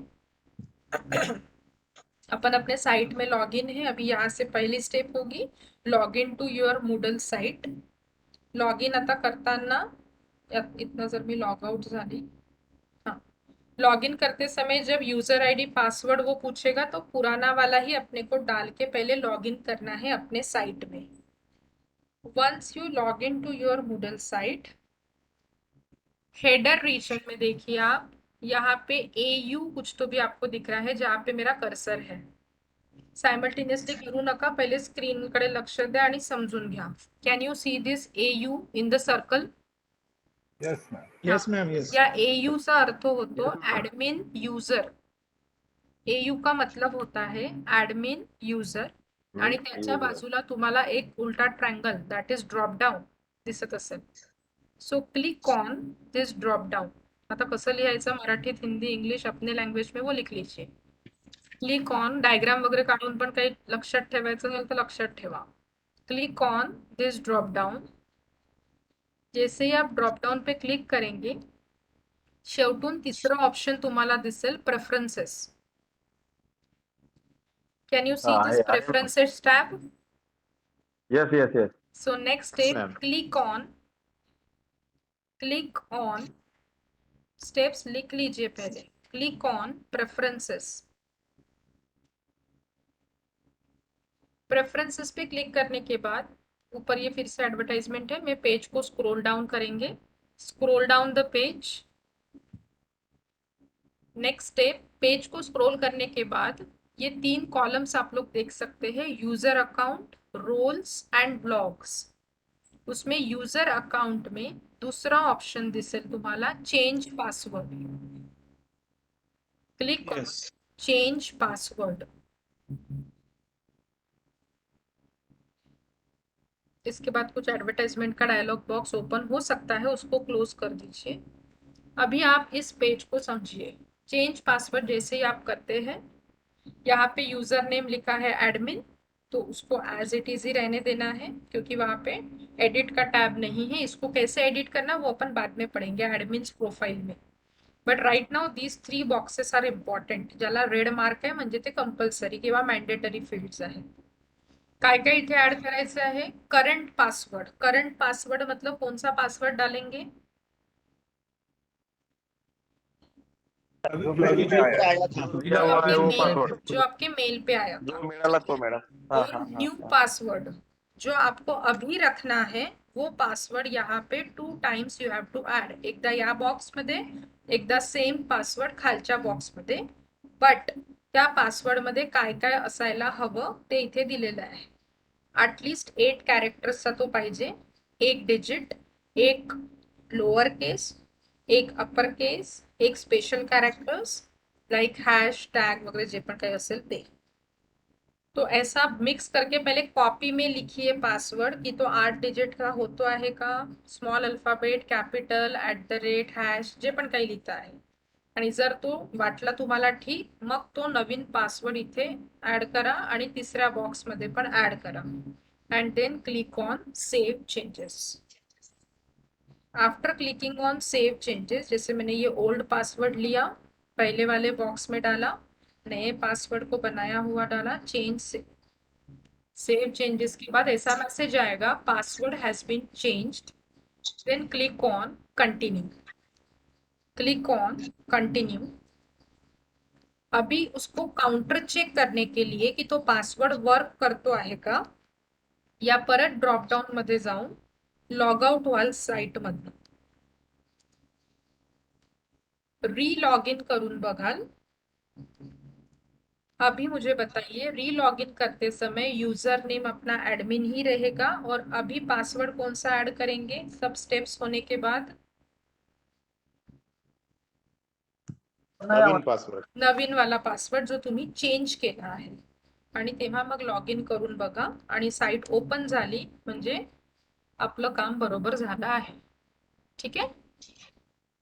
अपन अपने साइट में लॉगिन है. अभी यहाँ से पहली स्टेप होगी log in to your Moodle site. Log in आता करताना इतना जर मी लॉग आउट झाली. हाँ, लॉग इन करते समय जब यूजर आईडी पासवर्ड वो पूछेगा तो पुराना वाला ही अपने को डाल के पहले लॉग इन करना है अपने साइट में. Once you log in to your Moodle site, header region में देखिए आप यहाँ पे AU कुछ तो भी आपको दिख रहा है जहाँ पे मेरा कर्सर है. सायमल्टेनियसली करू नका, पहिले स्क्रीन कडे लक्ष द्या आणि समजून घ्या. Can you see this AU in the circle? Yes, ma'am. Yes, ma'am. Yes. या AU चा अर्थ होतो एडमिन यूजर. AU का मतलब होता है एडमिन यूजर आणि त्याच्या बाजूला तुम्हाला एक उलटा triangle that is drop down दिसत असेल. So click on this drop down. आता कसं लिहायचं मराठीत, हिंदी, इंग्लिश अपने लँग्वेज में वो लिख लीजिए. क्लिक ऑन, डायग्राम वगैरे काढून पण काही लक्षात ठेवायचं असेल तर लक्षात ठेवा. Click on this drop down. जैसे ही आप ड्रॉप डाउन पे क्लिक करेंगे शेवटून तिसरा ऑप्शन तुम्हाला दिसेल preferences. Can you see this preferences tab? Yes, yes, yes. So next step click on steps लिख लीजिए पहले. Click on preferences. Preferences pay click करने के बाद ऊपर ये फिर से एडवर्टाइजमेंट है. मैं पेज को स्क्रॉल डाउन करेंगे. Scroll down the page. Next step, page को स्क्रॉल करने के बाद ये 3 कॉलम्स आप लोग देख सकते हैं, user account, roles and blogs. उसमें यूजर अकाउंट में दूसरा ऑप्शन दिसेल तुम्हाला change password. Click on change password. इसके बाद कुछ एडवर्टाइजमेंट का डायलॉग बॉक्स ओपन हो सकता है, उसको क्लोज कर दीजिए. अभी आप इस पेज को समझिए. चेंज पासवर्ड जैसे ही आप करते हैं, यहाँ पे यूजर नेम लिखा है एडमिन, तो उसको एज इट इज ही रहने देना है क्योंकि वहाँ पे एडिट का टैब नहीं है. इसको कैसे एडिट करना वो अपन बाद में पढ़ेंगे एडमिन्स प्रोफाइल में. But right now these 3 boxes are important. ज्याला रेड मार्क आहे म्हणजे ते कंपल्सरी किंवा मॅन्डेटरी फील्ड्स आहे. काय काय इथे ऍड करायचं आहे? Current password. करंट पासवर्ड मतलब कौन सा पासवर्ड डालेंगे? जो मेल पे आया था, जो आपके मेल पे आया था. जो मिळाला तो मॅडम. और न्यू पासवर्ड जो आपको अभी रखना है वो पासवर्ड यहाँ पे 2 times you have to add. एकदा या बॉक्स मध्ये, एकदा सेम पासवर्ड खालच्या बॉक्स मध्ये. बट त्या पासवर्ड मध्ये काय काय असायला हवं ते इथे दिलेलं आहे. ॲटलिस्ट 8 कॅरेक्टर्सचा तो पाहिजे. 1 डिजिट, 1 लोअर केस, 1 upper case, 1 special characters like hash tag वगैरह जे पण काही असेल ते. तो ऐसा मिक्स करके पहले कॉपी में लिखिए पासवर्ड की तो 8 डिजिट का होतो आहे का, स्मॉल अल्फाबेट, कॅपिटल, @ हॅश जे पण काही लिहिता आहे. आणि जर तो वाटला तुम्हाला ठीक, मग तो नवीन पासवर्ड इथे ऍड करा आणि तिसऱ्या बॉक्स मध्ये पण ऍड करा. And then click on save changes. After clicking on save changes, जैसे मैंने ये ओल्ड पासवर्ड लिया, पहले वाले बॉक्स में डाला, नए पासवर्ड को बनाया हुआ डाला, चेंज सेव चेंजेस के बाद ऐसा मैसेज आएगा password has been changed. Then click on continue. Click on continue. अभी उसको काउंटर चेक करने के लिए कि तो पासवर्ड वर्क करतो आहे का, या परत ड्रॉप डाउन मध्ये जाऊन लॉग आउट व्हाल साइट मधून री लॉग इन करून बघाल. अभी मुझे बताइए, री लॉग इन करते समय यूजर नेम अपना एडमिन ही रहेगा और अभी पासवर्ड कौन सा ऐड करेंगे सब स्टेप्स होने के बाद? नवीन वाला पासवर्ड जो तुम्ही चेंज केला आहे. आणि तेव्हा मग लॉग इन करून बघा आणि साइट ओपन झाली म्हणजे आपलं काम बरोबर झालं आहे. ठीक है,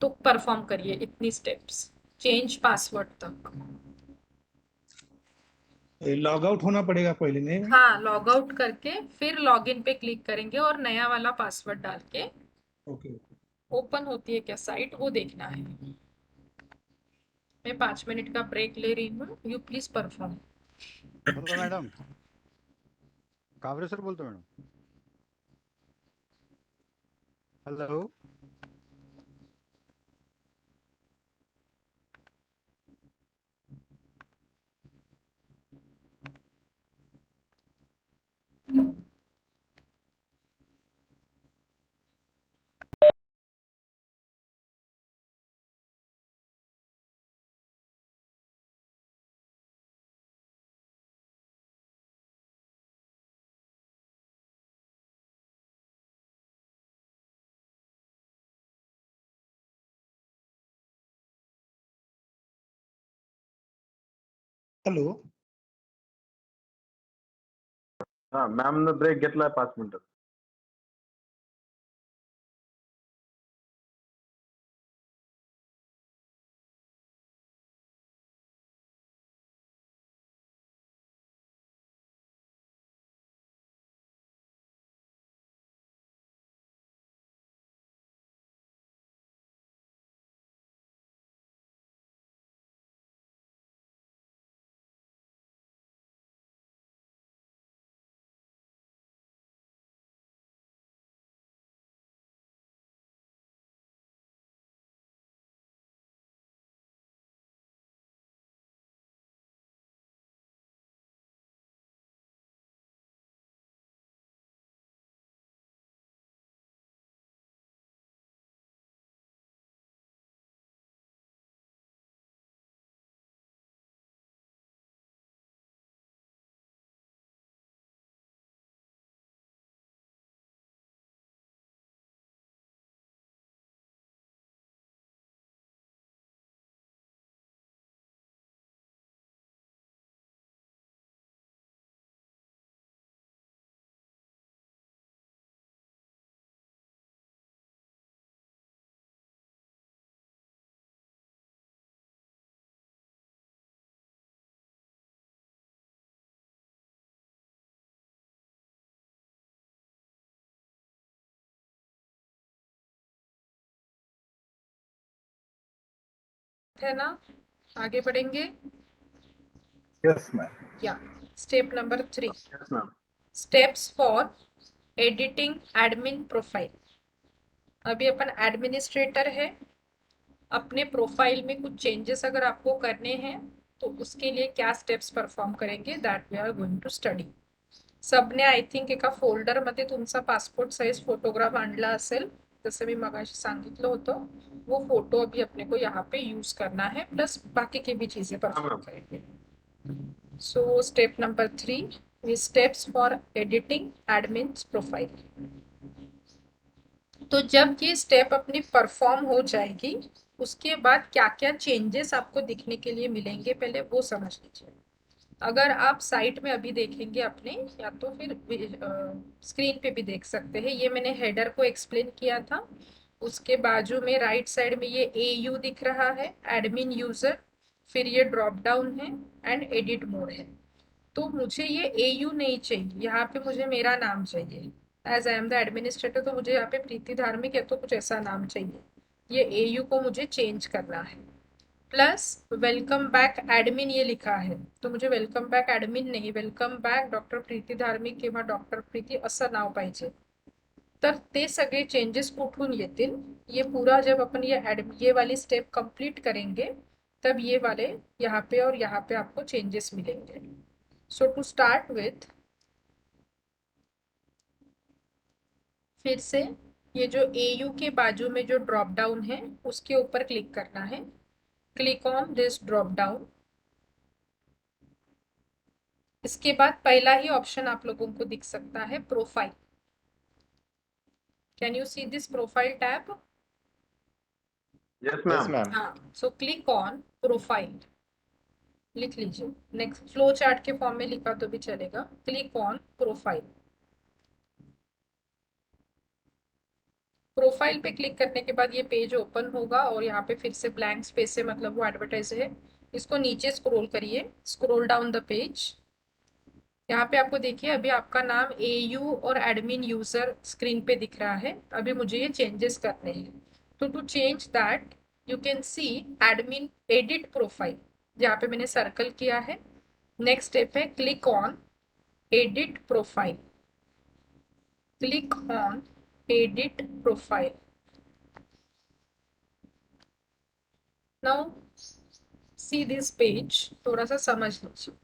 तो परफॉर्म करिए इतनी स्टेप्स, चेंज पासवर्ड तक। लॉग आउट होना पड़ेगा पहले, नहीं? हाँ, लॉग आउट करके फिर लॉग इन पे क्लिक करेंगे और नया वाला पासवर्ड डाल के ओके। ओपन होती है क्या साइट वो देखना है। मैं 5 मिनट का ब्रेक ले रही हूँ, यू प्लीज परफॉर्म। बोलतो मॅडम, काबरे सर बोलतो मॅडम. हॅलो. हॅलो. हा मॅम ब्रेक घेतलाय 5 मिनिटं. है ना, आगे बढ़ेंगे। Yes ma'am. या step number 3, yes ma'am. Steps for editing admin profile. अभी अपन एडमिनिस्ट्रेटर है, अपने प्रोफाइल में कुछ चेंजेस अगर आपको करने हैं तो उसके लिए क्या स्टेप्स परफॉर्म करेंगे, that we are going to study. सबने आय थिंक एका फोल्डरमध्ये तुमचा पासपोर्ट साईज फोटोग्राफ आणला असेल, जसं मी मगाशी सांगितलं होतं, वो फोटो अभी अपने को यहाँ पे यूज करना है, प्लस बाकी की भी चीजें परफॉर्म करेंगे. So step number 3 is steps for editing admin's profile. तो जब ये स्टेप अपनी परफॉर्म हो जाएगी उसके बाद क्या क्या चेंजेस आपको दिखने के लिए मिलेंगे पहले वो समझ लीजिए. अगर आप साइट में अभी देखेंगे अपने, या तो फिर स्क्रीन पे भी देख सकते हैं, ये मैंने हेडर को एक्सप्लेन किया था. उसके बाजू में राइट साइड में ये AU दिख रहा है, एडमिन यूजर, फिर ये ड्रॉप डाउन है एंड एडिट मोड है. तो मुझे ये AU नहीं चाहिए, यहाँ पे मुझे मेरा नाम चाहिए. As I am the administrator तो मुझे यहाँ पे प्रीति धार्मिक है तो कुछ ऐसा नाम चाहिए. ये AU को मुझे चेंज करना है. प्लस वेलकम बैक एडमिन ये लिखा है, तो मुझे वेलकम बैक एडमिन नहीं, वेलकम बैक डॉक्टर प्रीति धार्मिक किंवा डॉक्टर प्रीति असं नाव पाहिजे. तर ते सगळे चेंजेस कुठून येतील, ये पूरा जब अपन ये वाली स्टेप कंप्लीट करेंगे तब ये वाले यहाँ पे और यहाँ पे आपको चेंजेस मिलेंगे. सो टू स्टार्ट विथ, फिर से ये जो AU के बाजू में जो ड्रॉप डाउन है उसके ऊपर क्लिक करना है. Click on this drop down. इसके बाद पहला ही ऑप्शन आप लोगों को दिख सकता है, profile. Can you see this profile tab? Yes ma'am. हाँ, सो क्लिक ऑन प्रोफाइल. लिख लीजिए, नेक्स्ट फ्लो चार्ट के फॉर्म में लिखा तो भी चलेगा. Click on profile. Profile pay click करने के बाद ये पेज ओपन होगा और यहाँ पे फिर से ब्लैंक स्पेस है, मतलब वो एडवर्टाइज है। इसको नीचे स्क्रॉल करिए, स्क्रॉल डाउन द पेज। यहाँ पे आपको देखिए अभी आपका नाम AU और एडमिन यूजर स्क्रीन पे दिख रहा है। अभी मुझे ये चेंजेस करने हैं, तो to change that you can see admin edit profile, जहाँ पे मैंने सर्कल किया है। नेक्स्ट स्टेप है click on edit profile, click on edit profile. Now see this page, थोड़ा सा समझ लीजिए।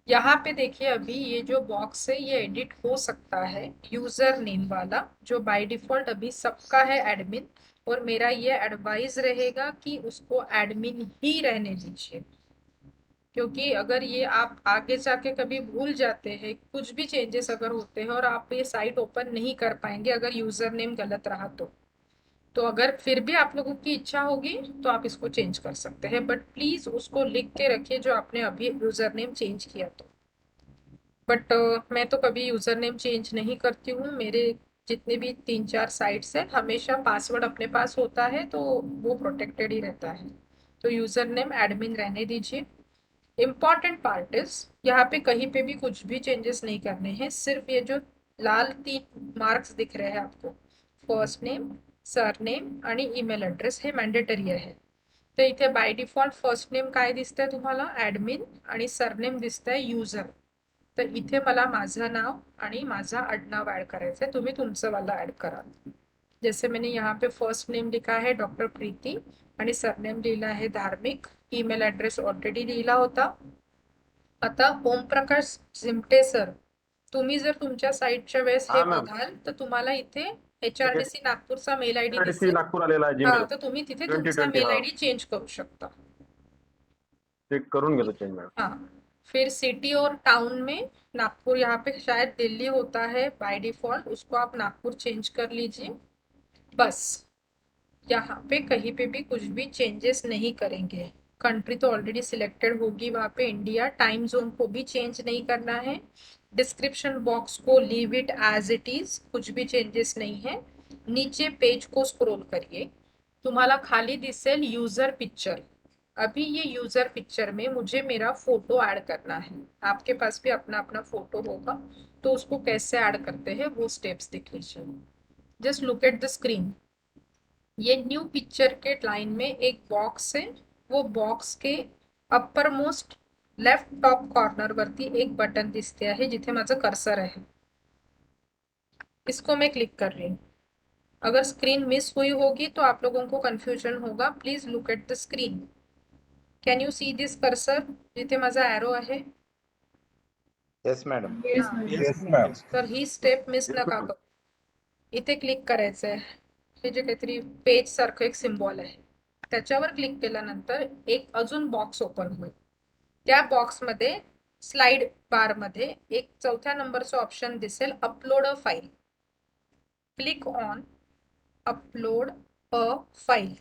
यहाँ पे देखिए अभी ये जो बॉक्स है ये एडिट हो सकता है, यूजर नेम वाला जो बाय डिफॉल्ट अभी सबका है एडमिन, और मेरा ये एडवाइस रहेगा कि उसको एडमिन ही रहने दीजिए, क्योंकि अगर ये आप आगे जाके कभी भूल जाते हैं, कुछ भी चेंजेस अगर होते हैं और आप ये साइट ओपन नहीं कर पाएंगे अगर यूजर नेम गलत रहा तो अगर फिर भी आप लोगों की इच्छा होगी तो आप इसको चेंज कर सकते हैं, बट प्लीज उसको लिख के रखिए जो आपने अभी यूजर नेम चेंज किया तो। बट मैं तो कभी यूजर नेम चेंज नहीं करती हूँ, मेरे जितने भी 3-4 साइट्स है हमेशा पासवर्ड अपने पास होता है, तो वो प्रोटेक्टेड ही रहता है। तो यूजर नेम एडमिन रहने दीजिए। इम्पॉर्टेंट पार्ट इज यहाँ पे कहीं पे भी कुछ भी चेंजेस नहीं करने हैं, सिर्फ ये जो लाल 3 मार्क्स दिख रहे हैं आपको, फर्स्ट नेम, सरनेम आणि ईमेल ॲड्रेस, हे मॅन्डेटरी आहे। तर इथे बाय डिफॉल्ट फर्स्ट नेम काय दिसतंय तुम्हाला ॲडमिन आणि सरनेम दिसतंय यूजर। तर इथे मला माझं नाव आणि माझा आडनाव ऍड करायचं आहे, तुम्ही तुमचं वाला ऍड करा। जैसे मैंने यहाँ पे फर्स्ट नेम लिखा है डॉक्टर प्रीति आणि सरनेम लिहिला आहे धार्मिक, ईमेल ॲड्रेस ऑलरेडी लिहिला होता। आता ओमप्रकाश चिमटे सर, तुम्ही जर तुमच्या साईटच्या वेळेस हे हाँ मैम, बघाल तर तुम्हाला इथे HRDC नागपूरचा मेल आयडी HRDC दिसेल। नागपूर आलेला आहे हा, जीमेल तर तुम्ही तिथे तुमचा 2020 मेल हा आयडी चेंज करू शकता। चेक करून घेतो चेंज मॅडम। हाँ, फिर सिटी और टाउन में नागपुर, यहाँ पे शायद दिल्ली होता है बाय डिफॉल्ट, उसको आप नागपुर चेंज कर लीजिए। बस यहाँ पे कहीं पे भी कुछ भी चेंजेस नहीं करेंगे। कंट्री तो ऑलरेडी सिलेक्टेड होगी वहाँ पे इंडिया, टाइम जोन को भी चेंज नहीं करना है। डिस्क्रिप्शन बॉक्स को leave it as it is, कुछ भी चेंजेस नहीं है। नीचे पेज को स्क्रॉल करिए, तुम्हाला खाली दिसेल यूजर पिक्चर। अभी ये यूजर पिक्चर में मुझे मेरा फोटो ऐड करना है, आपके पास भी अपना अपना फोटो होगा, तो उसको कैसे ऐड करते हैं वो स्टेप्स देख लीजिए। Just look at the screen, ये न्यू पिक्चर के लाइन में एक बॉक्स है, वो बॉक्स के upper most left top corner वरती एक बटन दिसते आहे जिथे माझं कर्सर आहे, इसको मैं क्लिक कर रही हूँ। अगर स्क्रीन मिस हुई होगी तो आप लोगों को कंफ्यूजन होगा, please look at the screen. Can you see this cursor जिथे माझा एरो आहे? Yes, madam. Yes, हाँ, madam. Yes, ma'am. तर ही स्टेप मिस नका करू। इथे क्लिक करायचं आहे, हे जे काहीतरी पेज सारखं एक सिम्बॉल आहे त्याच्यावर क्लिक केल्यानंतर एक अजून बॉक्स ओपन होईल। त्या बॉक्समध्ये स्लाइड बार मध्ये एक 4थ्या नंबरचं ऑप्शन दिसेल upload a file, click on upload a file.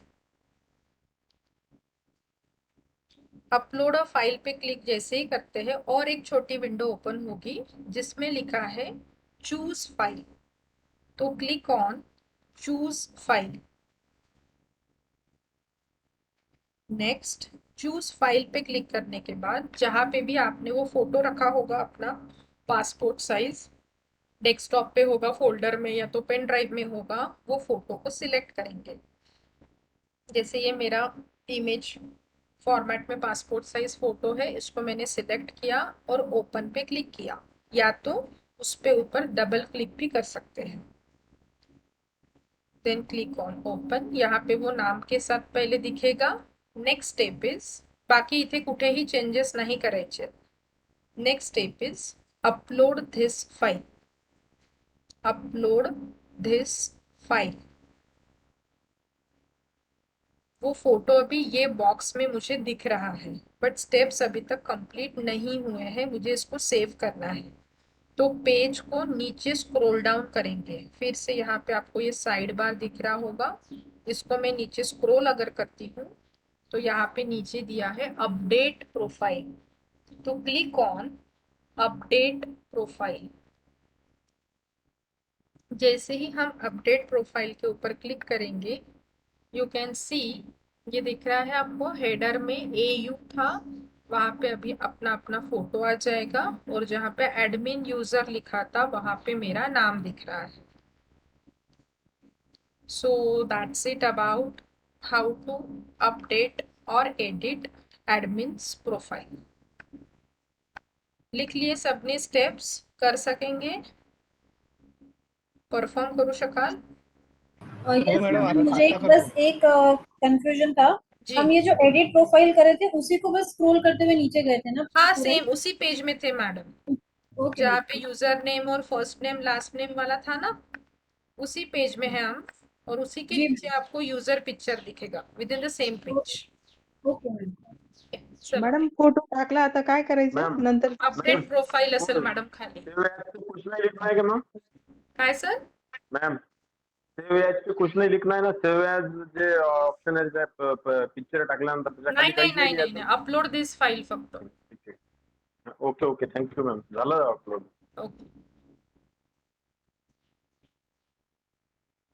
Upload a file pay click जैसे ही करते हैं और एक छोटी विंडो ओपन होगी जिसमें लिखा है चूज फाइल, तो click on choose file. Next choose file pay click करने के बाद जहाँ पे भी आपने वो फोटो रखा होगा अपना पासपोर्ट साइज, डेस्कटॉप पे होगा, फोल्डर में या तो पेन ड्राइव में होगा, वो फोटो को सिलेक्ट करेंगे। जैसे ये मेरा इमेज फॉर्मेट में पासपोर्ट साइज फोटो है, इसको मैंने सिलेक्ट किया और ओपन पे क्लिक किया, या तो उस पे ऊपर डबल क्लिक भी कर सकते हैं। देन क्लिक ऑन ओपन, यहाँ पे वो नाम के साथ पहले दिखेगा। नेक्स्ट स्टेप इज, बाकी इथे कुठेही चेंजेस नाही करायचे। Next step is upload this file, upload this file. वो फोटो अभी ये बॉक्स में मुझे दिख रहा है, बट स्टेप्स अभी तक कंप्लीट नहीं हुए हैं, मुझे इसको सेव करना है। तो पेज को नीचे स्क्रॉल डाउन करेंगे, फिर से यहाँ पे आपको ये साइड बार दिख रहा होगा, इसको मैं नीचे स्क्रॉल अगर करती हूँ तो यहाँ पे नीचे दिया है अपडेट प्रोफाइल, तो क्लिक ऑन अपडेट प्रोफाइल। जैसे ही हम अपडेट प्रोफाइल के ऊपर क्लिक करेंगे, यू कैन सी, ये दिख रहा है आपको, हेडर में AU था, वहां पे अभी अपना अपना फोटो आ जाएगा, और जहाँ पे एडमिन यूजर लिखा था वहां पे मेरा नाम दिख रहा है. So that's it about how to update or edit admin's profile. लिख लिए सबने स्टेप्स, कर सकेंगे, परफॉर्म करू शकाल. यस मैडम, मैम, आता- मुझे आता बस एक कंफ्यूजन था. जी हम ये जो एडिट प्रोफाइल करे थे उसी को बस स्क्रॉल करते हुए नीचे गए थे ना हाँ, पूरा? सेम उसी पेज में थे मैडम, ओके जहाँ पे यूजर नेम और फर्स्ट नेम लास्ट नेम वाला था ना, उसी पेज में है हम, और उसी के जी नीचे आपको यूजर पिक्चर दिखेगा with in the same page. Okay ma'am. Madam photo टाकला आता काय करायचं मॅम नंतर? अपडेट प्रोफाइल असेल मॅडम खाली. सेव एज पे कुछ नहीं लिखना है क्या मैम? काय सर? मैम सेव एज पे कुछ नहीं लिखना है ना, सेव एज जे ऑप्शन आहे त्या पिक्चर टाकल्यानंतर त्याच्या नाही खाली नाही काही नाही नाही, अपलोड दिस फाईल फक्त. ओके ओके थँक्यू मॅम, झालं अपलोड. ओके.